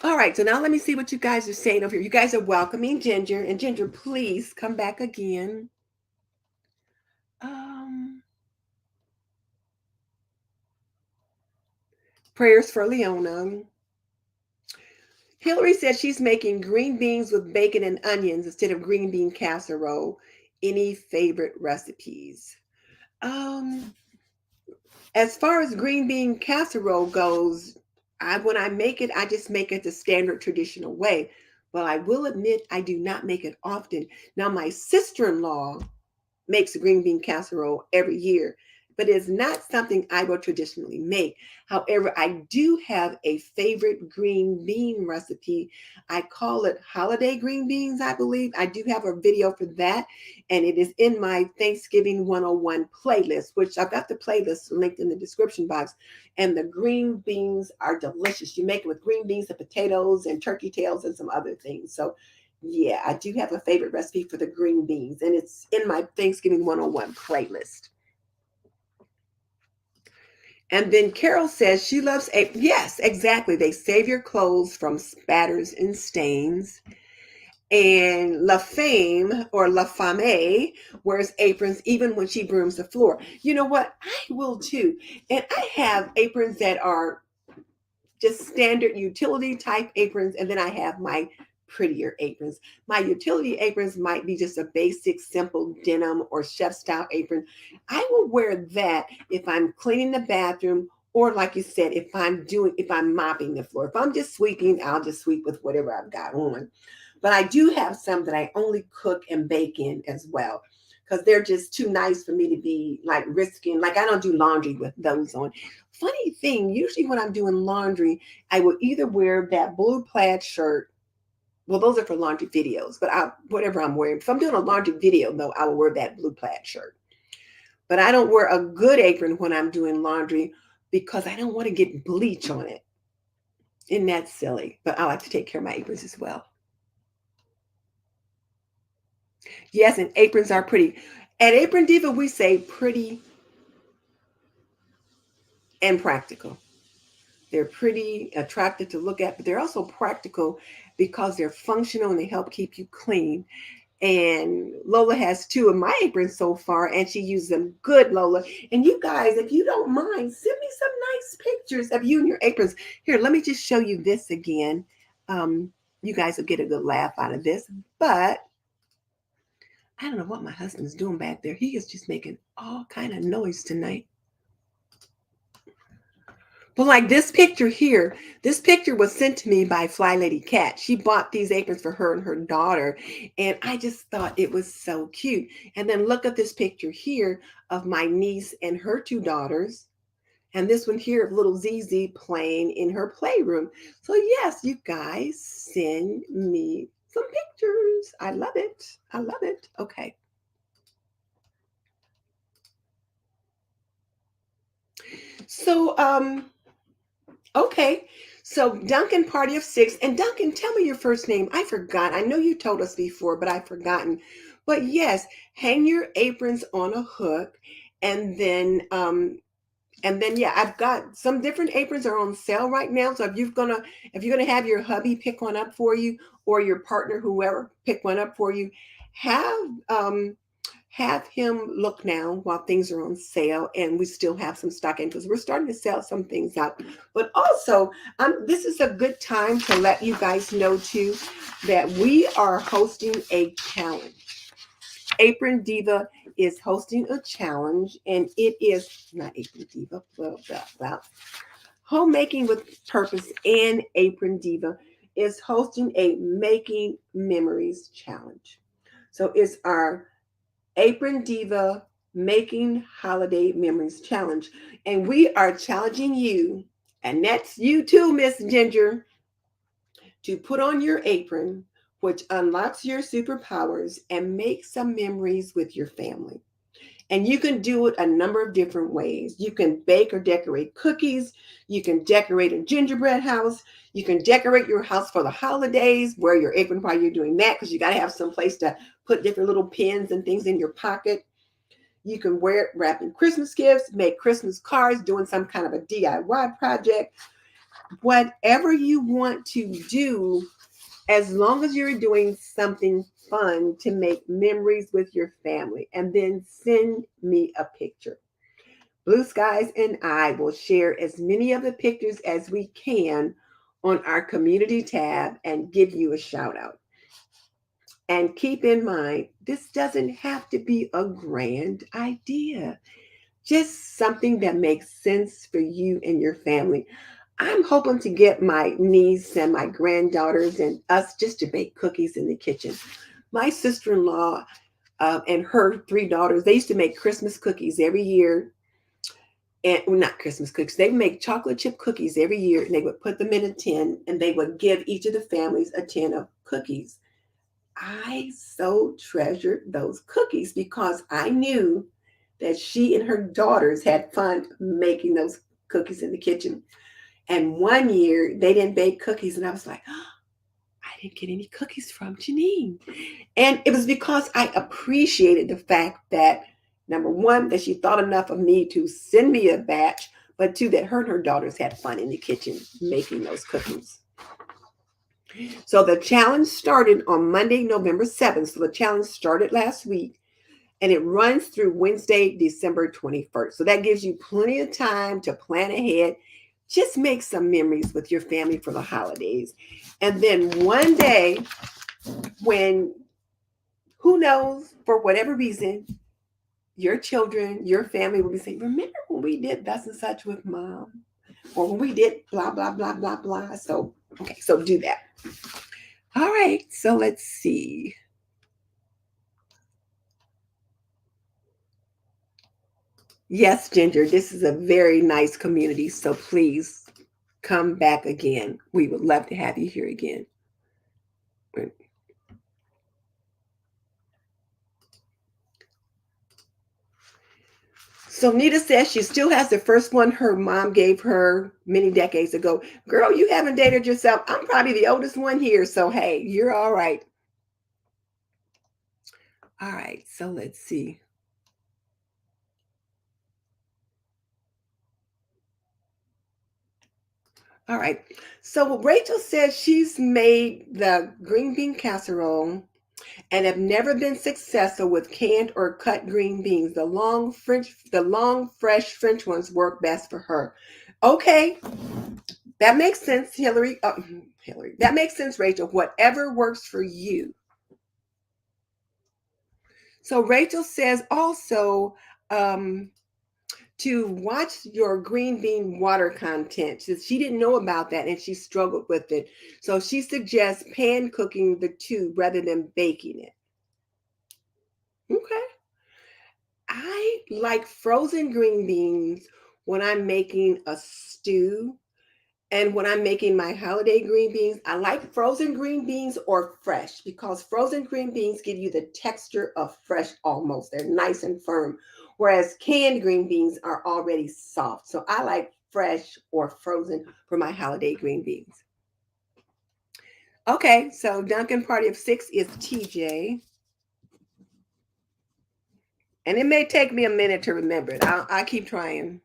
All right, so now let me see what you guys are saying over here. You guys are welcoming Ginger, and Ginger, please come back again. Prayers for Leona. Hillary says she's making green beans with bacon and onions instead of green bean casserole. Any favorite recipes? As far as green bean casserole goes, when I make it, I just make it the standard traditional way. But I will admit I do not make it often. Now, my sister-in-law makes a green bean casserole every year, but it's not something I will traditionally make. However, I do have a favorite green bean recipe. I call it holiday green beans, I believe. I do have a video for that, and it is in my Thanksgiving 101 playlist, which I've got the playlist linked in the description box. And the green beans are delicious. You make it with green beans and potatoes and turkey tails and some other things. So yeah, I do have a favorite recipe for the green beans, and it's in my Thanksgiving 101 playlist. And then Carol says she loves aprons. Yes, exactly. They save your clothes from spatters and stains. And La Fame or La Fame wears aprons even when she brooms the floor. You know what? I will too. And I have aprons that are just standard utility type aprons, and then I have my prettier aprons. My utility aprons might be just a basic simple denim or chef style apron. I will wear that if I'm cleaning the bathroom, or like you said, if I'm mopping the floor. If I'm just sweeping, I'll just sweep with whatever I've got on. But I do have some that I only cook and bake in as well, because they're just too nice for me to be like risking. Like, I don't do laundry with those on. Funny thing, usually when I'm doing laundry, I will either wear that blue plaid shirt. Well, those are for laundry videos, but whatever I'm wearing. If I'm doing a laundry video, though, I will wear that blue plaid shirt. But I don't wear a good apron when I'm doing laundry because I don't want to get bleach on it. Isn't that silly? But I like to take care of my aprons as well. Yes, and aprons are pretty. At Apron Diva, we say pretty and practical. They're pretty attractive to look at, but they're also practical because they're functional and they help keep you clean. And Lola has two of my aprons so far, and she used them good, Lola. And you guys, if you don't mind, send me some nice pictures of you and your aprons. Here, let me just show you this again. Um, you guys will get a good laugh out of this, but I don't know what my husband's doing back there. He is just making all kind of noise tonight. But like this picture here, this picture was sent to me by Fly Lady Cat. She bought these aprons for her and her daughter, and I just thought it was so cute. And then look at this picture here of my niece and her two daughters. And this one here of little ZZ playing in her playroom. So yes, you guys send me some pictures. I love it. I love it. Okay. So okay. So Duncan, party of six. And Duncan, tell me your first name. I forgot. I know you told us before, but I've forgotten. But yes, hang your aprons on a hook, and then yeah, I've got some different aprons are on sale right now. So if you're gonna have your hubby pick one up for you, or your partner, whoever, pick one up for you, have um have him look now while things are on sale, and we still have some stock in because we're starting to sell some things out. But also, this is a good time to let you guys know too that we are hosting a challenge. Apron Diva is hosting a challenge, and it is not Apron Diva, well, Homemaking with Purpose and Apron Diva is hosting a Making Memories challenge. So it's our Apron Diva Making Holiday Memories Challenge. And we are challenging you, and that's you too, Miss Ginger, to put on your apron, which unlocks your superpowers and make some memories with your family. And you can do it a number of different ways. You can bake or decorate cookies. You can decorate a gingerbread house. You can decorate your house for the holidays, wear your apron while you're doing that because you got to have some place to put different little pins and things in your pocket. You can wear it wrapping Christmas gifts, make Christmas cards, doing some kind of a DIY project. Whatever you want to do, as long as you're doing something fun to make memories with your family, and then send me a picture. Blue Skies and I will share as many of the pictures as we can on our community tab and give you a shout out. And keep in mind, this doesn't have to be a grand idea, just something that makes sense for you and your family. I'm hoping to get my niece and my granddaughters and us just to bake cookies in the kitchen. My sister-in-law and her three daughters, they used to make Christmas cookies every year. And well, not Christmas cookies, they would make chocolate chip cookies every year, and they would put them in a tin, and they would give each of the families a tin of cookies. I so treasured those cookies because I knew that she and her daughters had fun making those cookies in the kitchen. And one year they didn't bake cookies, and I was like, oh, I didn't get any cookies from Janine. And it was because I appreciated the fact that, number one, that she thought enough of me to send me a batch, but two, that her and her daughters had fun in the kitchen making those cookies. So the challenge started on Monday, November 7th. So the challenge started last week, and it runs through Wednesday, December 21st. So that gives you plenty of time to plan ahead. Just make some memories with your family for the holidays. And then one day, when, who knows, for whatever reason, your children, your family will be saying, remember when we did thus and such with mom? Or when we did blah, blah, blah, blah, blah. So, okay, so do that. All right, so let's see. Yes, Ginger, this is a very nice community, so please come back again. We would love to have you here again. So Nita says she still has the first one her mom gave her many decades ago. Girl, you haven't dated yourself. I'm probably the oldest one here, so hey, you're all right. All right, so let's see. All right. So Rachel says she's made the green bean casserole and have never been successful with canned or cut green beans. The long, fresh French ones work best for her. Okay, that makes sense, Hillary. Hillary, that makes sense, Rachel. Whatever works for you. So Rachel says also to watch your green bean water content. She didn't know about that and she struggled with it. So she suggests pan cooking the two rather than baking it. Okay. I like frozen green beans when I'm making a stew and when I'm making my holiday green beans. I like frozen green beans or fresh because frozen green beans give you the texture of fresh almost. They're nice and firm, whereas canned green beans are already soft. So I like fresh or frozen for my holiday green beans. Okay, so Duncan Party of Six is TJ. And it may take me a minute to remember it. I'll keep trying.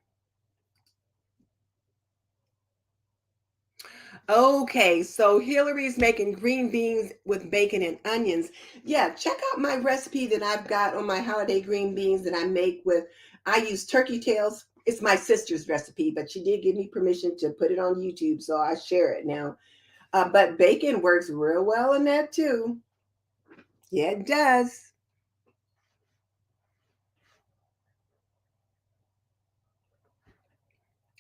Okay, so Hillary's making green beans with bacon and onions. Yeah, check out my recipe that I've got on my holiday green beans that I make with, I use turkey tails. It's my sister's recipe, but she did give me permission to put it on YouTube, so I share it now. But bacon works real well in that too. Yeah, it does.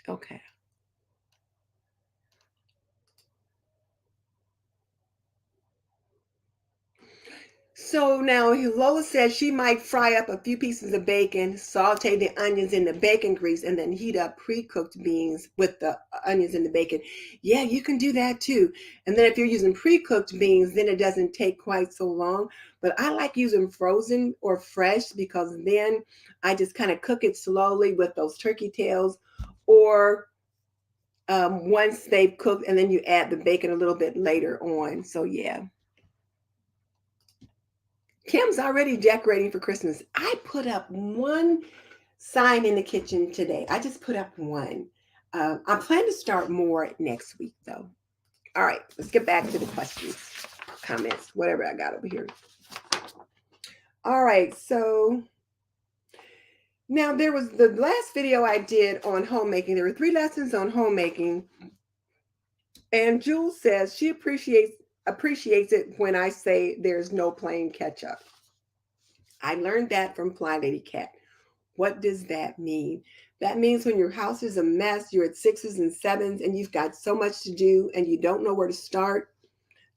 Okay. So now Lola says she might fry up a few pieces of bacon, saute the onions in the bacon grease, and then heat up pre-cooked beans with the onions and the bacon. Yeah, you can do that too. And then if you're using pre-cooked beans, then it doesn't take quite so long. But I like using frozen or fresh because then I just kind of cook it slowly with those turkey tails or once they've cooked and then you add the bacon a little bit later on. So yeah. Kim's already decorating for Christmas. I put up one sign in the kitchen today. I just put up one. I plan to start more next week, though. All right, let's get back to the questions, comments, whatever I got over here. All right, so now there was the last video I did on homemaking. There were 3 lessons on homemaking, and Jules says she appreciates it when I say there's no playing catch up. I learned that from Fly Lady Cat. What does that mean? That means when your house is a mess, you're at 6s and 7s, and you've got so much to do and you don't know where to start,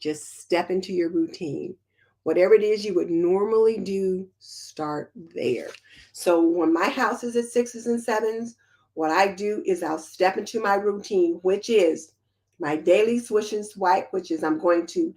just step into your routine. Whatever it is you would normally do, start there. So when my house is at 6s and 7s, what I do is I'll step into my routine, which is my daily swish and swipe, which is I'm going to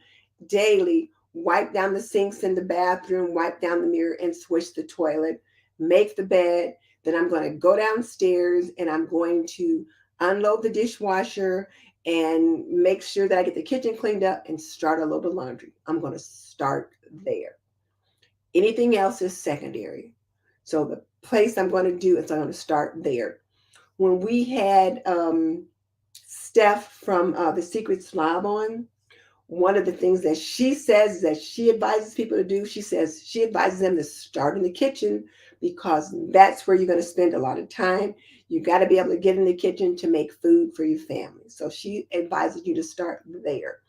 daily wipe down the sinks in the bathroom, wipe down the mirror, and swish the toilet, make the bed. Then I'm going to go downstairs and I'm going to unload the dishwasher and make sure that I get the kitchen cleaned up and start a load of laundry. I'm going to start there. Anything else is secondary. So the place I'm going to do is I'm going to start there. When we had Steph from the Secret Slob on, one of the things that she says that she advises people to do, she says she advises them to start in the kitchen because that's where you're going to spend a lot of time. You got to be able to get in the kitchen to make food for your family. So she advises you to start there.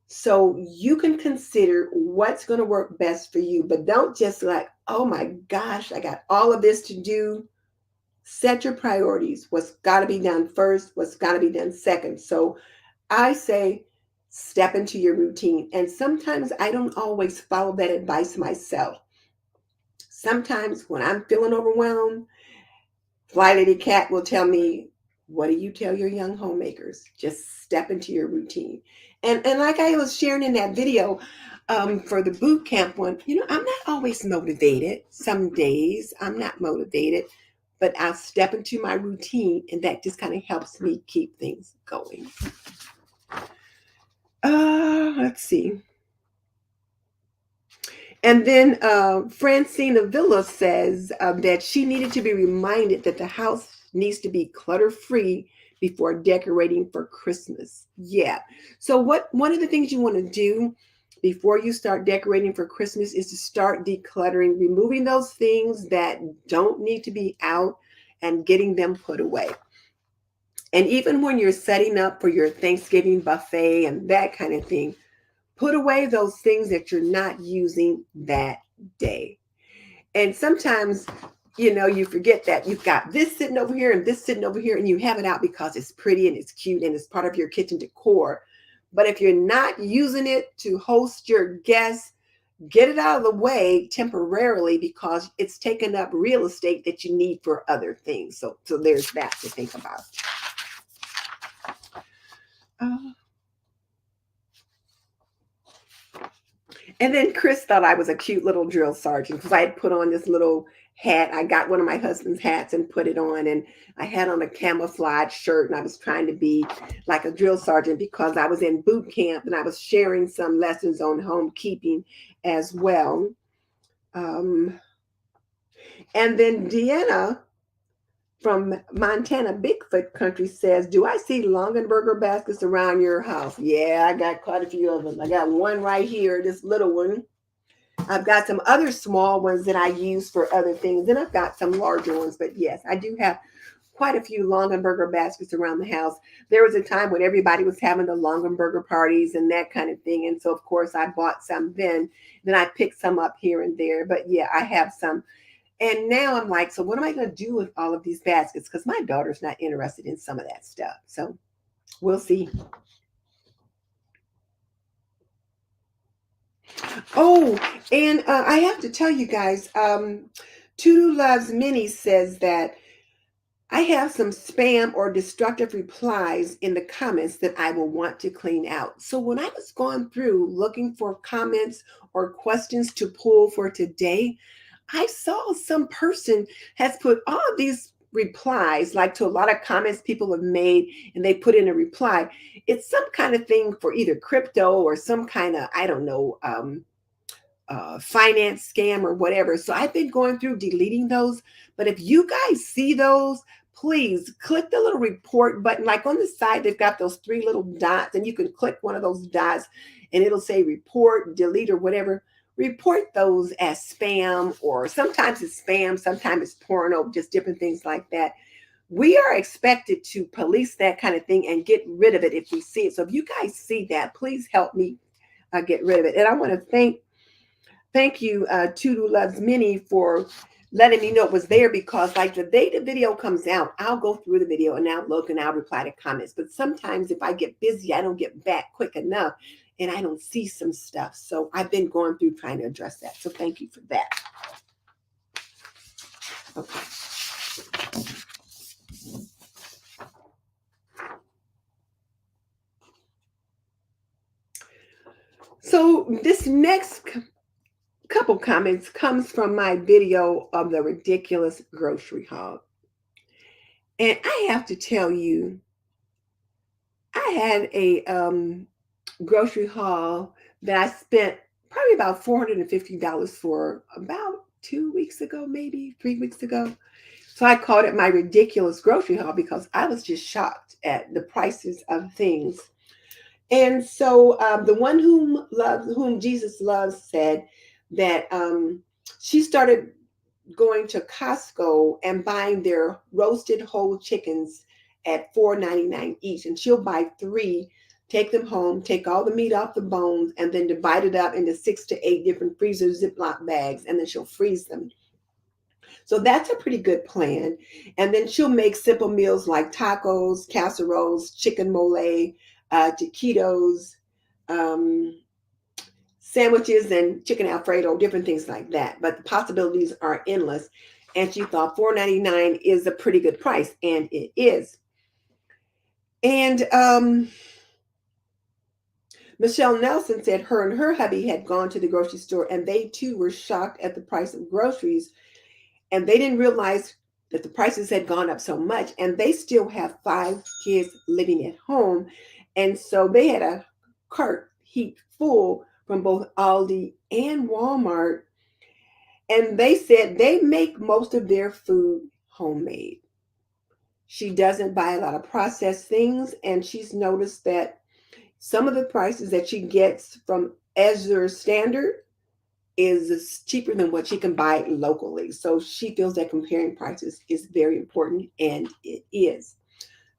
So you can consider what's going to work best for you, but don't just like, oh my gosh, I got all of this to do. Set your priorities. What's got to be done first, what's got to be done second. So I say, step into your routine. And sometimes I don't always follow that advice myself. Sometimes when I'm feeling overwhelmed, Fly Lady Cat will tell me, what do you tell your young homemakers? Just step into your routine. And like I was sharing in that video for the boot camp one, I'm not always motivated. Some days I'm not motivated, but I'll step into my routine and that just kind of helps me keep things going. Let's see. And then Francine Avila says that she needed to be reminded that the house needs to be clutter-free before decorating for Christmas. Yeah. So one of the things you want to do before you start decorating for Christmas is to start decluttering, removing those things that don't need to be out and getting them put away. And even when you're setting up for your Thanksgiving buffet and that kind of thing, put away those things that you're not using that day. And sometimes, you forget that you've got this sitting over here and this sitting over here, and you have it out because it's pretty and it's cute and it's part of your kitchen decor. But if you're not using it to host your guests, get it out of the way temporarily because it's taking up real estate that you need for other things. So there's that to think about. And then Chris thought I was a cute little drill sergeant because I had put on this little hat. I got one of my husband's hats and put it on, and I had on a camouflage shirt, and I was trying to be like a drill sergeant because I was in boot camp and I was sharing some lessons on homekeeping as well. And then Deanna from Montana Bigfoot Country says, do I see Longenberger baskets around your house? Yeah, I got quite a few of them. I got one right here, this little one. I've got some other small ones that I use for other things. And I've got some larger ones. But yes, I do have quite a few Longenberger baskets around the house. There was a time when everybody was having the Longenberger parties and that kind of thing. And so, of course, I bought some then. Then I picked some up here and there. But yeah, I have some. And now I'm like, so what am I going to do with all of these baskets? Because my daughter's not interested in some of that stuff. So we'll see. Oh, and I have to tell you guys, Tudu Loves Minnie says that I have some spam or destructive replies in the comments that I will want to clean out. So when I was going through looking for comments or questions to pull for today, I saw some person has put all of these replies, like to a lot of comments people have made, and they put in a reply. It's some kind of thing for either crypto or some kind of, I don't know, finance scam or whatever. So I've been going through deleting those. But if you guys see those, please click the little report button. Like on the side, they've got those three little dots, and you can click one of those dots and it'll say report, delete, or whatever. Report those as spam, or sometimes it's spam, sometimes it's porno, just different things like that. We are expected to police that kind of thing and get rid of it if we see it. So if you guys see that, please help me get rid of it. And I want to thank you, Tudu Loves Minnie, for letting me know it was there, because like the day the video comes out, I'll go through the video and I'll look and I'll reply to comments. But sometimes if I get busy, I don't get back quick enough and I don't see some stuff. So I've been going through trying to address that. So thank you for that. Okay. So this next couple comments comes from my video of the ridiculous grocery haul. And I have to tell you, I had a grocery haul that I spent probably about $450 for about 2 weeks ago, maybe 3 weeks ago. So I called it my ridiculous grocery haul because I was just shocked at the prices of things. And so the one whom Jesus loves said that she started going to Costco and buying their roasted whole chickens at $4.99 each. And she'll buy 3, take them home, take all the meat off the bones, and then divide it up into 6 to 8 different freezer Ziploc bags, and then she'll freeze them. So that's a pretty good plan. And then she'll make simple meals like tacos, casseroles, chicken mole, taquitos, sandwiches, and chicken Alfredo, different things like that. But the possibilities are endless. And she thought $4.99 is a pretty good price, and it is. And Michelle Nelson said her and her hubby had gone to the grocery store, and they too were shocked at the price of groceries. And they didn't realize that the prices had gone up so much, and they still have 5 kids living at home. And so they had a cart heaped full from both Aldi and Walmart. And they said they make most of their food homemade. She doesn't buy a lot of processed things, and she's noticed that some of the prices that she gets from as your standard is cheaper than what she can buy locally. So she feels that comparing prices is very important, and it is.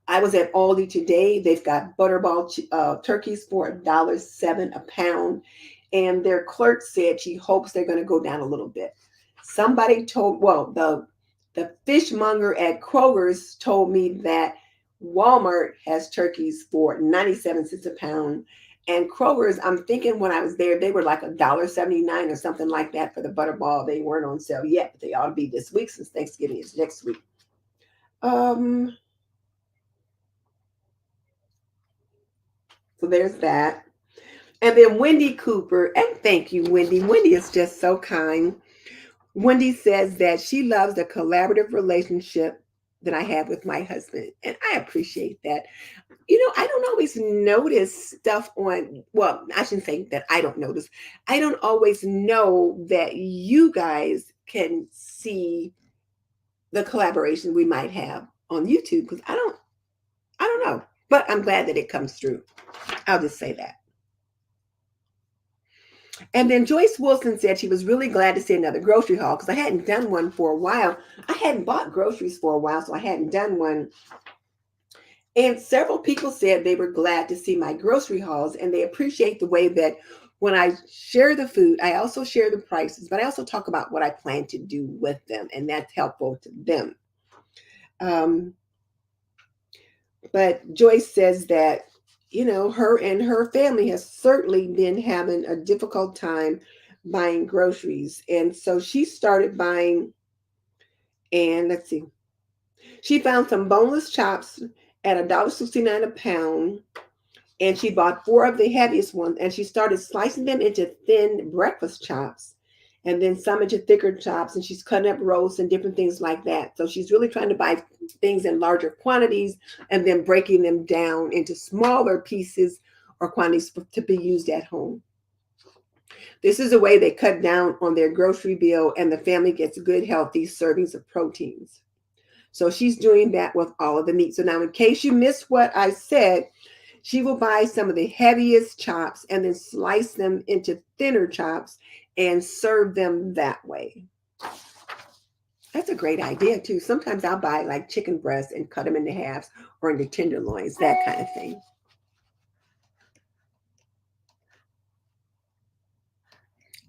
I was at Aldi today. They've got butterball turkeys for $1.07 a pound, and their clerk said she hopes they're going to go down a little bit. Somebody told, well, the fishmonger at Kroger's told me that Walmart has turkeys for 97 cents a pound. And Kroger's, I'm thinking when I was there, they were like $1.79 or something like that for the butterball. They weren't on sale yet, but they ought to be this week since Thanksgiving is next week. Um, so there's that. And then Wendy Cooper, and thank you, Wendy. Wendy is just so kind. Wendy says that she loves the collaborative relationship that I have with my husband, and I appreciate that. I don't always notice stuff on, well, I shouldn't say that I don't notice. I don't always know that you guys can see the collaboration we might have on YouTube because I don't know. But I'm glad that it comes through. I'll just say that. And then Joyce Wilson said she was really glad to see another grocery haul because I hadn't done one for a while. I hadn't bought groceries for a while, so I hadn't done one. And several people said they were glad to see my grocery hauls and they appreciate the way that when I share the food, I also share the prices, but I also talk about what I plan to do with them, and that's helpful to them. Um, but Joyce says that, her and her family has certainly been having a difficult time buying groceries. And so she started buying, and let's see, she found some boneless chops at $1.69 a pound. And she bought four of the heaviest ones and she started slicing them into thin breakfast chops and then some into thicker chops. And she's cutting up roasts and different things like that. So she's really trying to buy things in larger quantities and then breaking them down into smaller pieces or quantities to be used at home. This is a way they cut down on their grocery bill and the family gets good, healthy servings of proteins. So she's doing that with all of the meat. So now, in case you missed what I said, she will buy some of the heaviest chops and then slice them into thinner chops and serve them that way. That's a great idea, too. Sometimes I'll buy like chicken breasts and cut them into halves or into tenderloins, that kind of thing.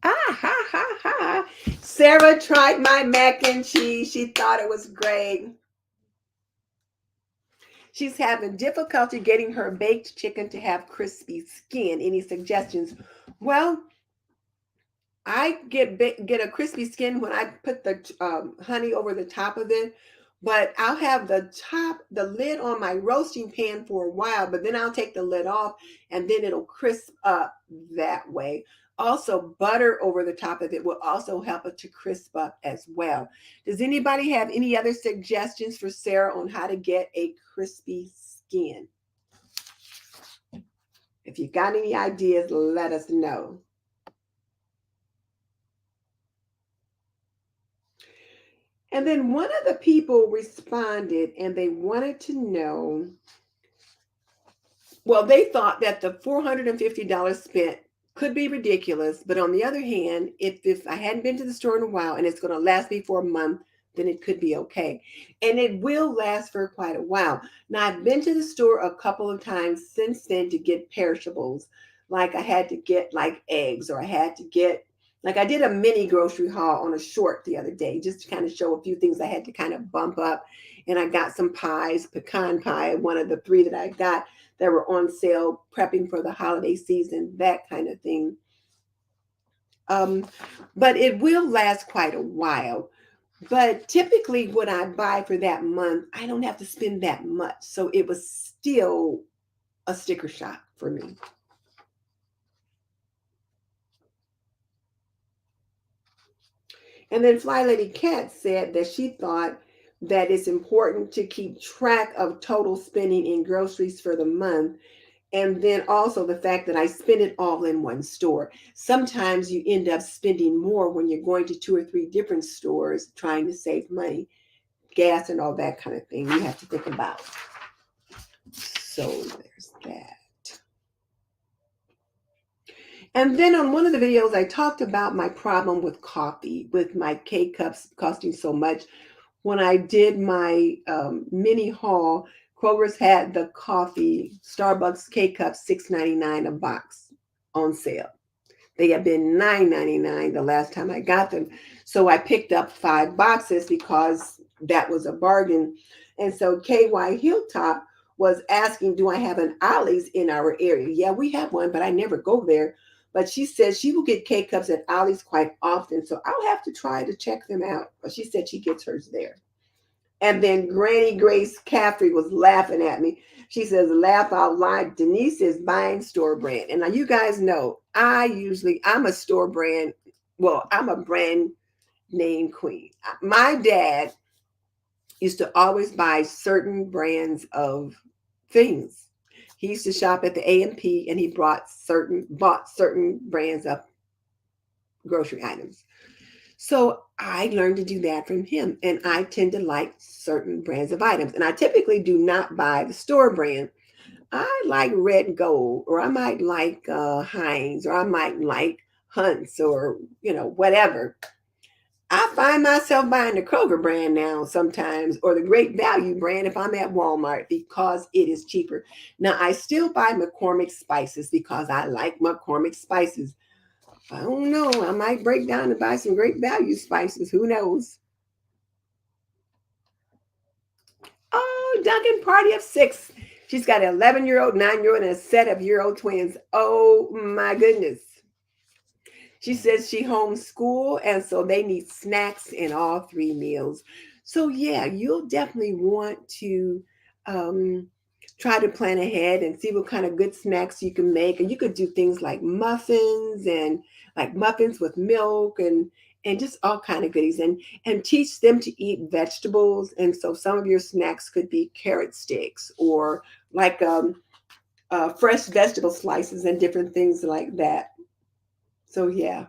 Ah, ha, ha, ha. Sarah tried my mac and cheese. She thought it was great. She's having difficulty getting her baked chicken to have crispy skin. Any suggestions? Well, I get a crispy skin when I put the honey over the top of it, but I'll have the lid on my roasting pan for a while, but then I'll take the lid off and then it'll crisp up that way. Also, butter over the top of it will also help it to crisp up as well. Does anybody have any other suggestions for Sarah on how to get a crispy skin? If you got any ideas, let us know. And then one of the people responded and they wanted to know, well, they thought that the $450 spent could be ridiculous. But on the other hand, if I hadn't been to the store in a while and it's going to last me for a month, then it could be okay. And it will last for quite a while. Now, I've been to the store a couple of times since then to get perishables. Like I had to get like eggs or I had to get, like I did a mini grocery haul on a short the other day, just to kind of show a few things I had to kind of bump up. And I got some pies, pecan pie, one of the three that I got that were on sale, prepping for the holiday season, that kind of thing. Um, but it will last quite a while. But typically, what I buy for that month, I don't have to spend that much. So it was still a sticker shock for me. And then Fly Lady Cat said that she thought that it's important to keep track of total spending in groceries for the month. And then also the fact that I spend it all in one store. Sometimes you end up spending more when you're going to two or three different stores trying to save money, gas and all that kind of thing you have to think about. So there's that. And then on one of the videos, I talked about my problem with coffee, with my K cups costing so much. When I did my mini haul, Kroger's had the coffee, Starbucks K cups, $6.99 a box on sale. They had been $9.99 the last time I got them. So I picked up 5 boxes because that was a bargain. And so KY Hilltop was asking, do I have an Ollie's in our area? Yeah, we have one, but I never go there. But she says she will get K cups at Ollie's quite often. So I'll have to try to check them out. But she said she gets hers there. And then Granny Grace Caffrey was laughing at me. She says, laugh out loud. Denise is buying store brand. And now you guys know, I'm a store brand. Well, I'm a brand name queen. My dad used to always buy certain brands of things. He used to shop at the A&P and he bought certain brands of grocery items. So I learned to do that from him. And I tend to like certain brands of items. And I typically do not buy the store brand. I like Red Gold, or I might like Heinz, or I might like Hunt's, or, whatever. I find myself buying the Kroger brand now sometimes, or the Great Value brand if I'm at Walmart because it is cheaper. Now, I still buy McCormick spices because I like McCormick spices. I don't know. I might break down and buy some Great Value spices. Who knows? Oh, Duncan, party of 6. She's got an 11-year-old, 9-year-old, and a set of year-old twins. Oh, my goodness. She says she homeschool, and so they need snacks in all 3 meals. So, yeah, you'll definitely want to um, try to plan ahead and see what kind of good snacks you can make. And you could do things like muffins and like muffins with milk and just all kind of goodies and teach them to eat vegetables. And so some of your snacks could be carrot sticks or like fresh vegetable slices and different things like that. So yeah.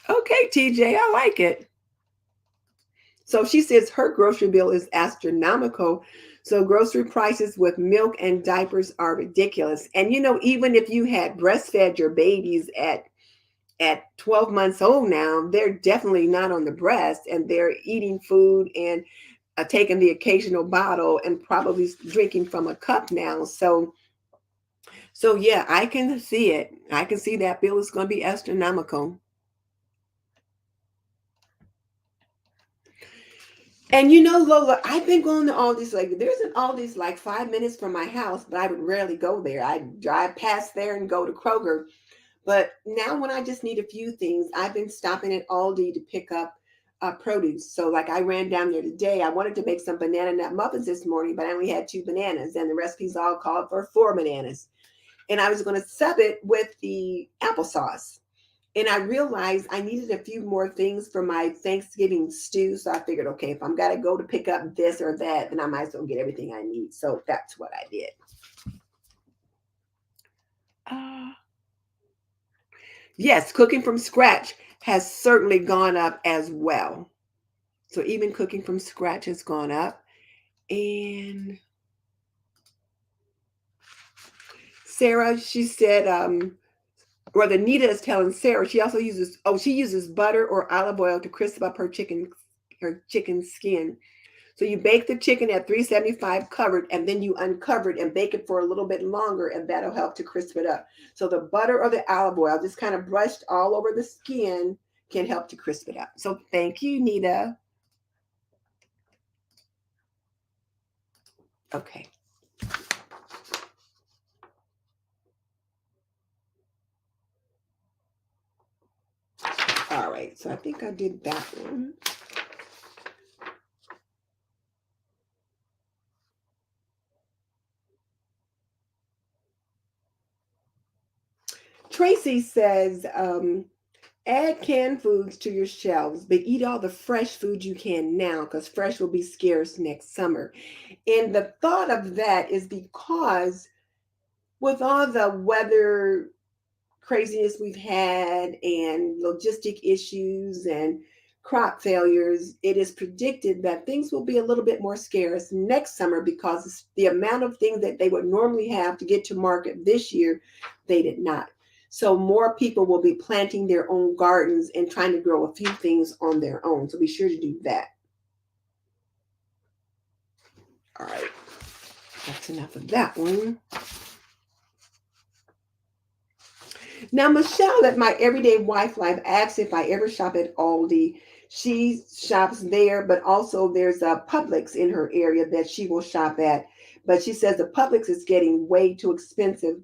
Okay, TJ, I like it. So she says her grocery bill is astronomical. So grocery prices with milk and diapers are ridiculous. And even if you had breastfed your babies at 12 months old now, they're definitely not on the breast and they're eating food and taking the occasional bottle and probably drinking from a cup now. So yeah, I can see it. I can see that bill is going to be astronomical. And Lola, I've been going to all these, like, there's an all these like 5 minutes from my house, but I would rarely go there. I drive past there and go to Kroger. But now when I just need a few things, I've been stopping at Aldi to pick up produce. So like I ran down there today. I wanted to make some banana nut muffins this morning, but I only had 2 bananas and the recipes all called for 4 bananas. And I was going to sub it with the applesauce. And I realized I needed a few more things for my Thanksgiving stew. So I figured, okay, if I'm got to go to pick up this or that, then I might as well get everything I need. So that's what I did. Uh, yes, cooking from scratch has certainly gone up as well. So even cooking from scratch has gone up. And Sarah, she said, or the Nita is telling Sarah she also uses butter or olive oil to crisp up her chicken skin. So you bake the chicken at 375 covered, and then you uncover it and bake it for a little bit longer, and that'll help to crisp it up. So the butter or the olive oil, just kind of brushed all over the skin, can help to crisp it up. So thank you, Nita. Okay. All right. So I think I did that one. Tracy says, add canned foods to your shelves, but eat all the fresh food you can now because fresh will be scarce next summer. And the thought of that is because with all the weather craziness we've had and logistic issues and crop failures, it is predicted that things will be a little bit more scarce next summer because the amount of things that they would normally have to get to market this year, they did not. So more people will be planting their own gardens and trying to grow a few things on their own. So be sure to do that. All right, that's enough of that one. Now, Michelle at My Everyday Wife Life asked if I ever shop at Aldi. She shops there, but also there's a Publix in her area that she will shop at. But she says the Publix is getting way too expensive.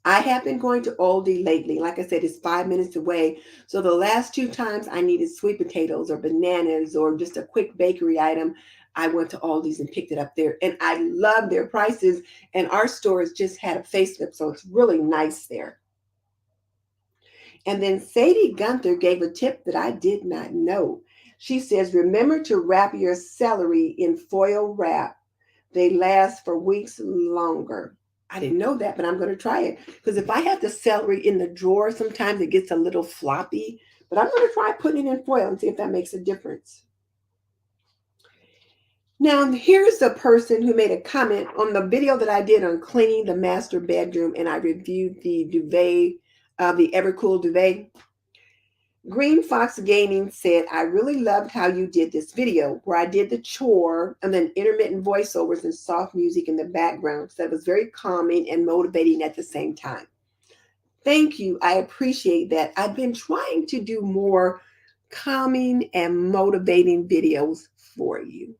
I have been going to Aldi lately. Like I said, it's 5 minutes away. So the last two times I needed sweet potatoes or bananas or just a quick bakery item, I went to Aldi's and picked it up there. And I love their prices. And our store has just had a facelift, so it's really nice there. And then Sadie Gunther gave a tip that I did not know. She says, remember to wrap your celery in foil wrap. They last for weeks longer. I didn't know that, but I'm going to try it. Because if I have the celery in the drawer, sometimes it gets a little floppy. But I'm going to try putting it in foil and see if that makes a difference. Now, here's a person who made a comment on the video that I did on cleaning the master bedroom, and I reviewed the duvet, the Evercool duvet. Green Fox Gaming said, I really loved how you did this video where I did the chore and then intermittent voiceovers and soft music in the background. So that was very calming and motivating at the same time. Thank you. I appreciate that. I've been trying to do more calming and motivating videos for you.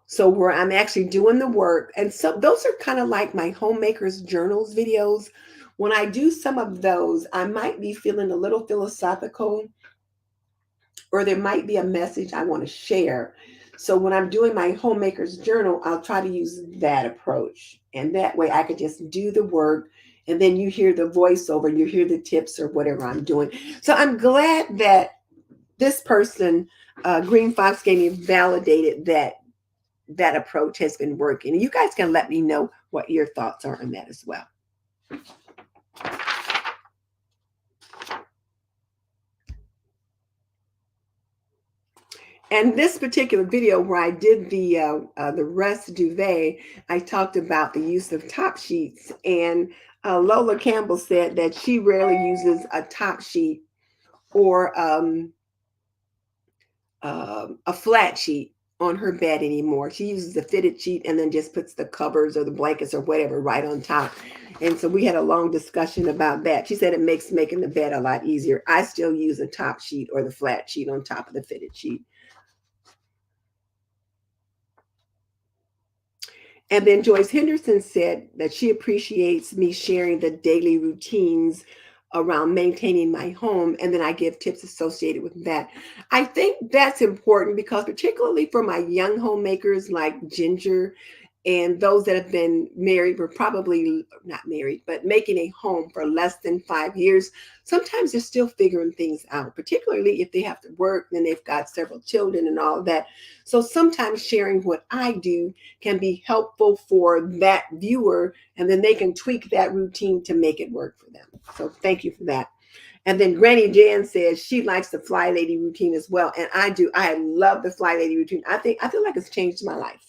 So where I'm actually doing the work. And so those are kind of like my Homemaker's Journals videos. When I do some of those, I might be feeling a little philosophical, or there might be a message I want to share. So when I'm doing my Homemaker's Journal, I'll try to use that approach. And that way I could just do the work, and then you hear the voiceover, you hear the tips or whatever I'm doing. So I'm glad that this person, Green Fox Gaming, validated that approach has been working. And you guys can let me know what your thoughts are on that as well. And this particular video where I did the rest duvet, I talked about the use of top sheets. And Lola Campbell said that she rarely uses a top sheet or a flat sheet on her bed anymore. She uses a fitted sheet and then just puts the covers or the blankets or whatever right on top. And so we had a long discussion about that. She said it makes making the bed a lot easier. I still use a top sheet or the flat sheet on top of the fitted sheet. And then Joyce Henderson said that she appreciates me sharing the daily routines around maintaining my home. And then I give tips associated with that. I think that's important because, particularly for my young homemakers like Ginger and those that have been married, were probably not married, but making a home for less than 5 years, sometimes they're still figuring things out, particularly if they have to work, then they've got several children and all of that. So sometimes sharing what I do can be helpful for that viewer, and then they can tweak that routine to make it work for them. So thank you for that. And then Granny Jan says she likes the Fly Lady routine as well. And I do. I love the Fly Lady routine. I feel like it's changed my life.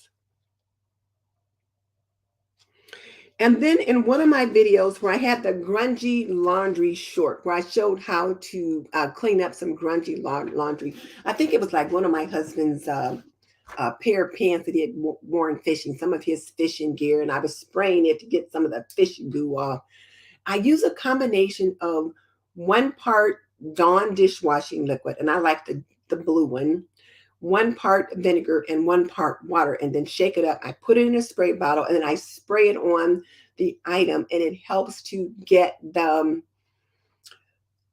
And then in one of my videos where I had the grungy laundry short, where I showed how to clean up some grungy laundry. I think it was like one of my husband's pair of pants that he had worn fishing, some of his fishing gear, and I was spraying it to get some of the fishing goo off. I use a combination of 1 part Dawn dishwashing liquid, and I like the blue one, 1 part vinegar and 1 part water, and then shake it up. I put it in a spray bottle and then I spray it on the item, and it helps to get the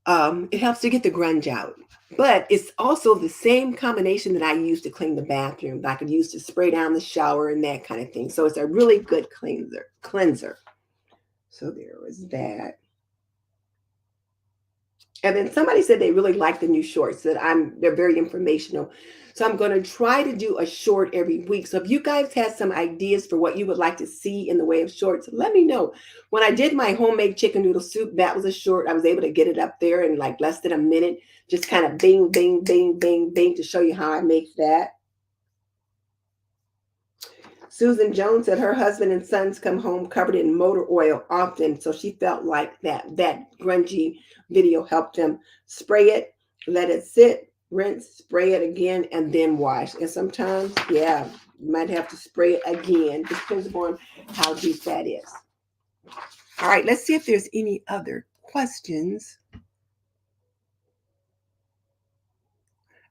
grunge out. But it's also the same combination that I use to clean the bathroom that I could use to spray down the shower and that kind of thing. So it's a really good cleanser. So there was that. And then somebody said they really like the new shorts, that they're very informational. So I'm going to try to do a short every week. So if you guys have some ideas for what you would like to see in the way of shorts, let me know. When I did my homemade chicken noodle soup, that was a short. I was able to get it up there in like less than a minute. Just kind of bing, bing, bing, bing, bing to show you how I make that. Susan Jones said her husband and sons come home covered in motor oil often, so she felt like that grungy video helped them. Spray it, let it sit, rinse, spray it again, and then wash. And sometimes, yeah, you might have to spray it again. Depends upon how deep that is. All right, let's see if there's any other questions.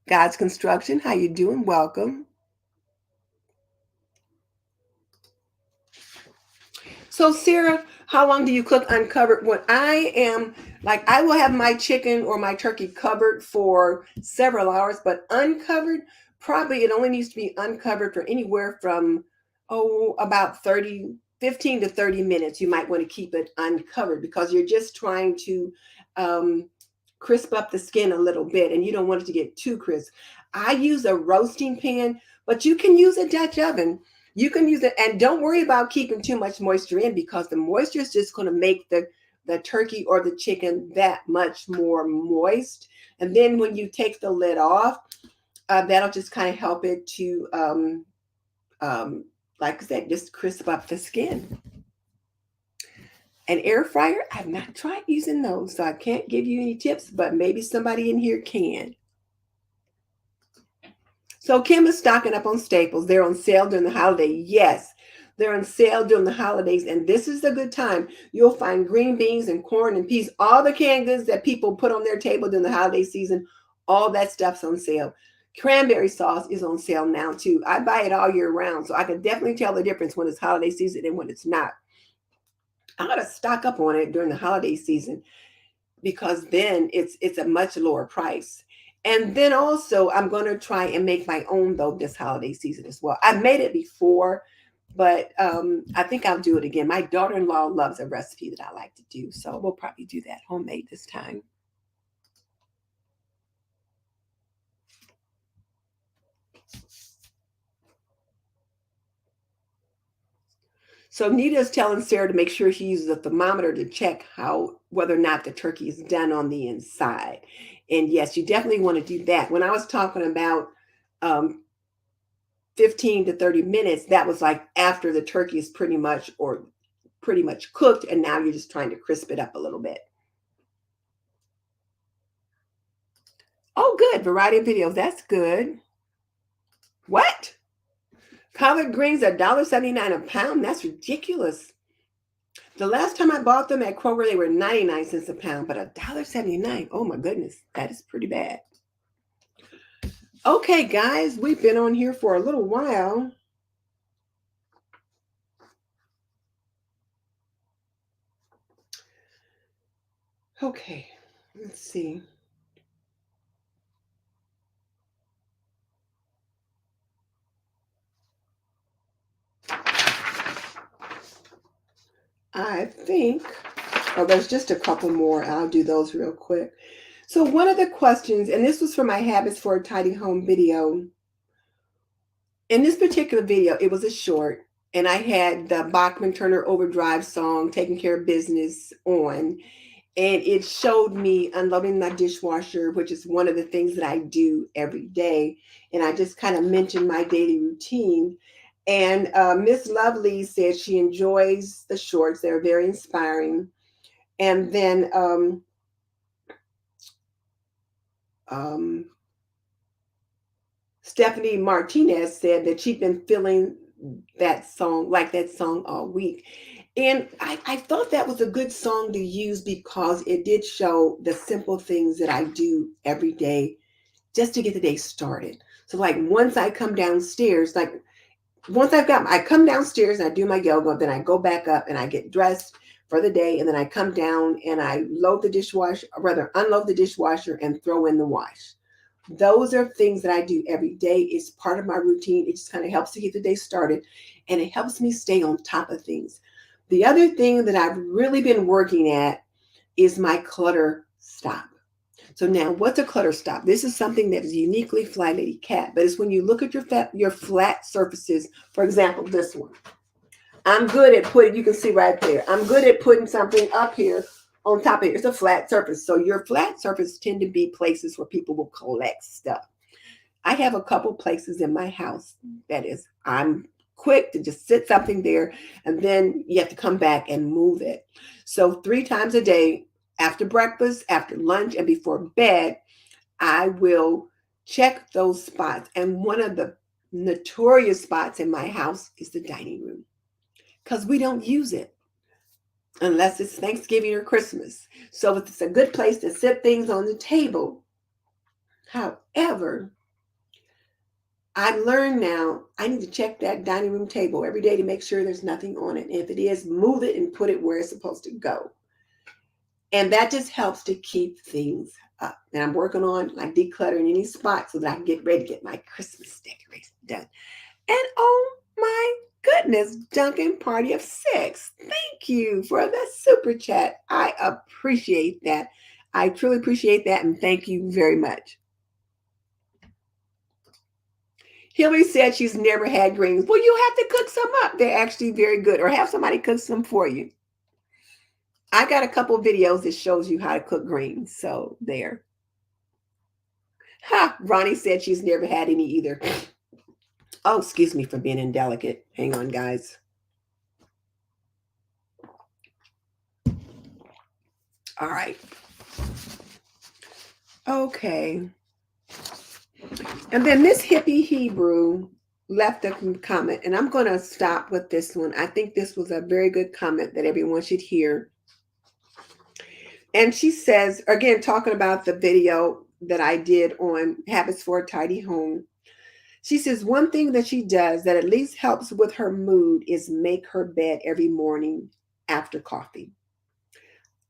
God's Construction, how you doing? Welcome. So, Sarah, how long do you cook uncovered? When I am like, I will have my chicken or my turkey covered for several hours, but uncovered, probably it only needs to be uncovered for anywhere from, about 15 to 30 minutes. You might want to keep it uncovered because you're just trying to um, crisp up the skin a little bit and you don't want it to get too crisp. I use a roasting pan, but you can use a Dutch oven. You can use it, and don't worry about keeping too much moisture in because the moisture is just going to make the turkey or the chicken that much more moist. And then when you take the lid off, that'll just kind of help it to, like I said, just crisp up the skin. An air fryer, I've not tried using those, so I can't give you any tips, but maybe somebody in here can. So Kim is stocking up on staples. They're on sale during the holiday. Yes, they're on sale during the holidays, and this is a good time. You'll find green beans and corn and peas, all the canned goods that people put on their table during the holiday season. All that stuff's on sale. Cranberry sauce is on sale now too. I buy it all year round, so I can definitely tell the difference when it's holiday season and when it's not. I gotta stock up on it during the holiday season because then it's a much lower price. And then also I'm going to try and make my own though this holiday season as well. I've made it before, but I think I'll do it again. My daughter-in-law loves a recipe that I like to do, so we'll probably do that homemade this time. So Nita's telling Sarah to make sure she uses a thermometer to check how whether or not the turkey is done on the inside. And yes, you definitely want to do that. When I was talking about um, 15 to 30 minutes, that was like after the turkey is pretty much cooked, and now you're just trying to crisp it up a little bit. Oh, good. Variety of videos. That's good. What? Collard greens are $1.79 a pound? That's ridiculous. The last time I bought them at Kroger, they were 99 cents a pound, but $1.79. Oh my goodness, that is pretty bad. Okay, guys, we've been on here for a little while. Okay, let's see. I think, oh, there's just a couple more. I'll do those real quick. So one of the questions, and this was for my Habits for a Tidy Home video. In this particular video, it was a short, and I had the Bachman Turner Overdrive song, Taking Care of Business, on. And it showed me unloading my dishwasher, which is one of the things that I do every day. And I just kind of mentioned my daily routine. And Miss Lovely said she enjoys the shorts. They're very inspiring. And then Stephanie Martinez said that she'd been feeling that song all week. And I thought that was a good song to use because it did show the simple things that I do every day just to get the day started. So like once I come downstairs, I come downstairs and I do my yoga, then I go back up and I get dressed for the day, and then I come down and I load the dishwasher, or rather unload the dishwasher and throw in the wash. Those are things that I do every day. It's part of my routine. It just kind of helps to get the day started, and it helps me stay on top of things. The other thing that I've really been working at is my clutter stop. So now, what's a clutter stop? This is something that is uniquely Fly Lady Cat, but it's when you look at your flat surfaces. For example, this one. I'm good at putting, you can see right there, I'm good at putting something up here on top of it. It's a flat surface. So your flat surface tend to be places where people will collect stuff. I have a couple places in my house that is, I'm quick to just sit something there, and then you have to come back and move it. So 3 times a day, after breakfast, after lunch, and before bed, I will check those spots. And one of the notorious spots in my house is the dining room, because we don't use it unless it's Thanksgiving or Christmas. So it's a good place to set things on the table. However, I learned now I need to check that dining room table every day to make sure there's nothing on it. And if it is, move it and put it where it's supposed to go. And that just helps to keep things up. And I'm working on like decluttering any spots so that I can get ready to get my Christmas decorations done. And oh my goodness, Duncan Party of 6. Thank you for the super chat. I appreciate that. I truly appreciate that. And thank you very much. Hillary said she's never had greens. Well, you have to cook some up. They're actually very good. Or have somebody cook some for you. I got a couple of videos that shows you how to cook greens. So there. Ha! Ronnie said she's never had any either. Oh, excuse me for being indelicate. Hang on, guys. All right. Okay. And then Miss Hippie Hebrew left a comment, and I'm going to stop with this one. I think this was a very good comment that everyone should hear. And she says, again, talking about the video that I did on Habits for a Tidy Home. She says one thing that she does that at least helps with her mood is make her bed every morning after coffee.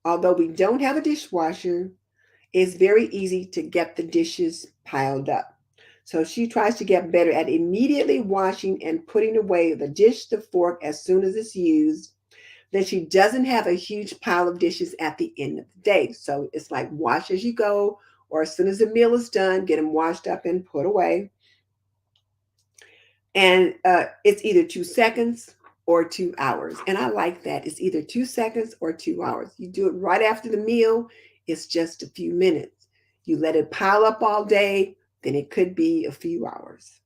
Although we don't have a dishwasher, it's very easy to get the dishes piled up. So she tries to get better at immediately washing and putting away the dish, the fork as soon as it's used. Then she doesn't have a huge pile of dishes at the end of the day. So it's like wash as you go, or as soon as the meal is done, get them washed up and put away. And it's either 2 seconds or 2 hours. And I like that. It's either 2 seconds or 2 hours. You do it right after the meal. It's just a few minutes. You let it pile up all day, then it could be a few hours.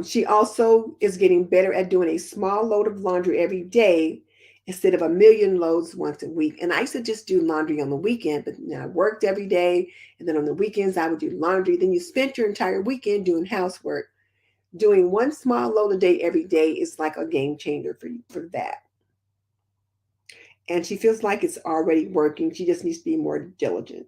She also is getting better at doing a small load of laundry every day instead of a million loads once a week. And I used to just do laundry on the weekend, but now I worked every day. And then on the weekends, I would do laundry. Then you spent your entire weekend doing housework. Doing one small load a day every day is like a game changer for that. And she feels like it's already working. She just needs to be more diligent.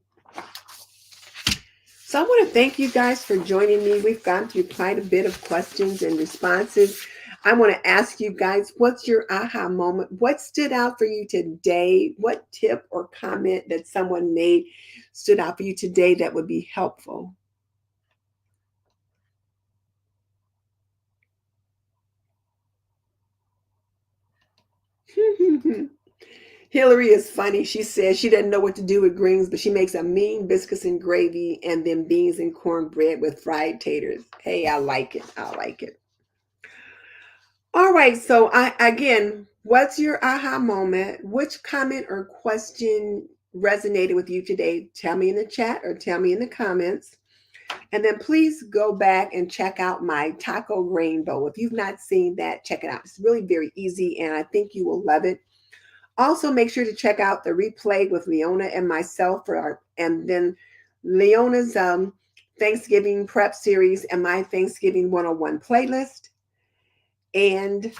So I want to thank you guys for joining me. We've gone through quite a bit of questions and responses. I want to ask you guys, what's your aha moment? What stood out for you today? What tip or comment that someone made stood out for you today that would be helpful? Hillary is funny. She says she doesn't know what to do with greens, but she makes a mean biscuits and gravy and then beans and cornbread with fried taters. Hey, I like it. I like it. All right. So again, what's your aha moment? Which comment or question resonated with you today? Tell me in the chat or tell me in the comments. And then please go back and check out my taco rainbow. If you've not seen that, check it out. It's really very easy and I think you will love it. Also, make sure to check out the replay with Leona and myself and then Leona's Thanksgiving prep series and my Thanksgiving 101 playlist. And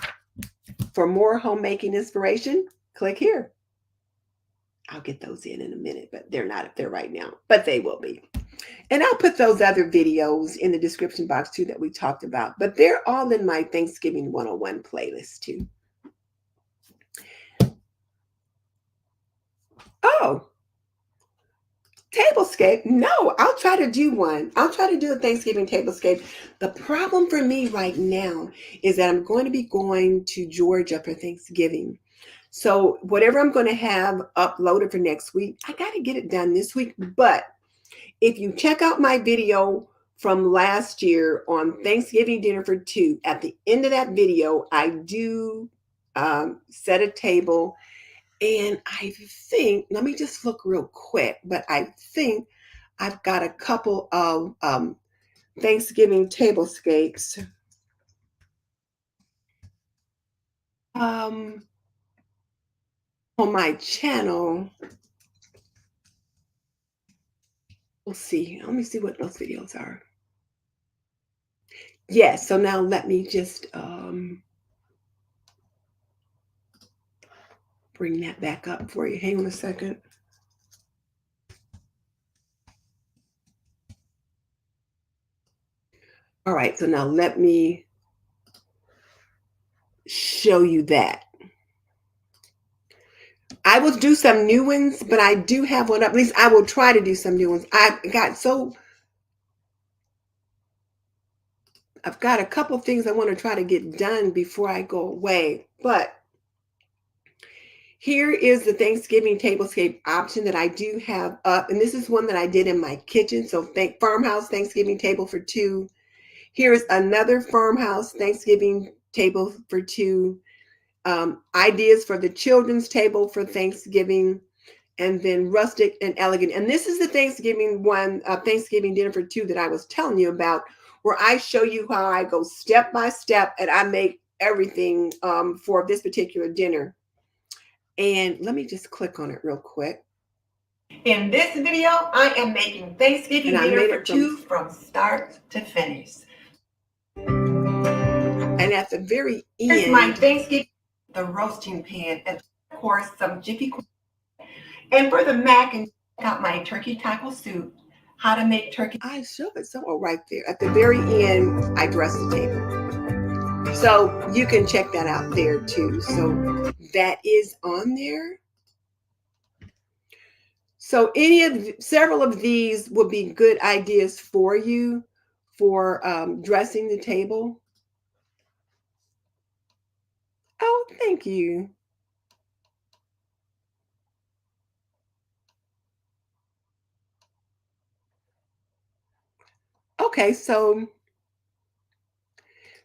for more homemaking inspiration, click here. I'll get those in a minute, but they're not up there right now, but they will be. And I'll put those other videos in the description box too that we talked about, but they're all in my Thanksgiving 101 playlist too. Oh, tablescape? No, I'll try to do one. I'll try to do a Thanksgiving tablescape. The problem for me right now is that I'm going to be going to Georgia for Thanksgiving. So whatever I'm going to have uploaded for next week, I got to get it done this week. But if you check out my video from last year on Thanksgiving dinner for 2, at the end of that video, I do set a table. And I think, let me just look real quick, but I think I've got a couple of Thanksgiving tablescapes on my channel. We'll see. Let me see what those videos are. Yes, so now let me just bring that back up for you. Hang on a second. All right, so now let me show you that. I will do some new ones, but I do have one up. At least I will try to do some new ones. I've got a couple of things I want to try to get done before I go away. But here is the Thanksgiving tablescape option that I do have up. And this is one that I did in my kitchen. So farmhouse Thanksgiving table for two. Here's another farmhouse Thanksgiving table for two. Ideas for the children's table for Thanksgiving, and then rustic and elegant. And this is the Thanksgiving one, Thanksgiving dinner for two that I was telling you about, where I show you how I go step by step and I make everything for this particular dinner. And let me just click on it real quick. In this video, I am making Thanksgiving dinner for two from start to finish. And at the very end, here's my Thanksgiving, the roasting pan, and of course some Jiffy. And for the mac and out my turkey taco soup, how to make turkey. I show it somewhere right there. At the very end, I dress the table. So you can check that out there too. So that is on there. So several of these will be good ideas for you for dressing the table. Oh, thank you. Okay, so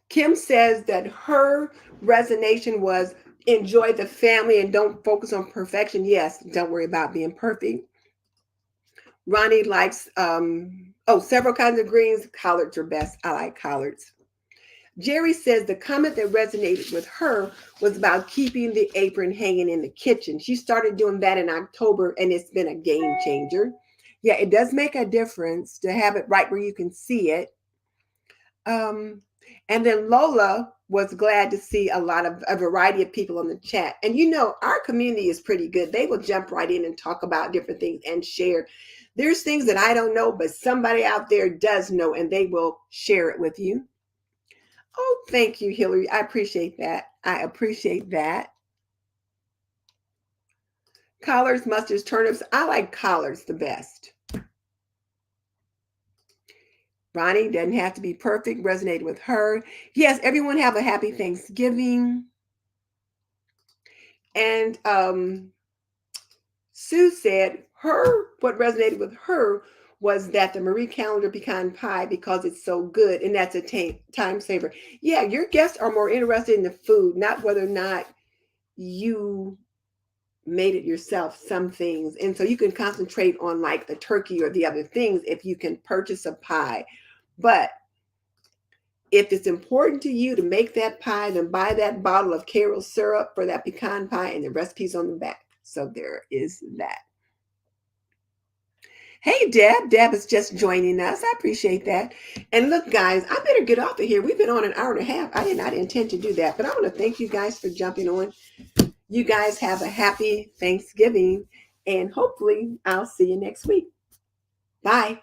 Kim says that her resignation was enjoy the family and don't focus on perfection. Yes, don't worry about being perfect. Ronnie likes, several kinds of greens. Collards are best. I like collards. Jerry says the comment that resonated with her was about keeping the apron hanging in the kitchen. She started doing that in October, and it's been a game changer. Yeah, it does make a difference to have it right where you can see it. And then Lola was glad to see a variety of people on the chat. And you know, our community is pretty good. They will jump right in and talk about different things and share. There's things that I don't know, but somebody out there does know, and they will share it with you. Oh, thank you, Hillary. I appreciate that. I appreciate that. Collards, mustards, turnips. I like collards the best. Ronnie doesn't have to be perfect. Resonated with her. Yes, everyone have a happy Thanksgiving. And Sue said what resonated with her was that the Marie Callender pecan pie, because it's so good, and that's a time saver. Yeah, your guests are more interested in the food, not whether or not you made it yourself, some things. And so you can concentrate on like the turkey or the other things if you can purchase a pie. But if it's important to you to make that pie, then buy that bottle of Carol syrup for that pecan pie, and the recipe's on the back. So there is that. Hey, Deb. Deb is just joining us. I appreciate that. And look, guys, I better get off of here. We've been on an hour and a half. I did not intend to do that, but I want to thank you guys for jumping on. You guys have a happy Thanksgiving, and hopefully I'll see you next week. Bye.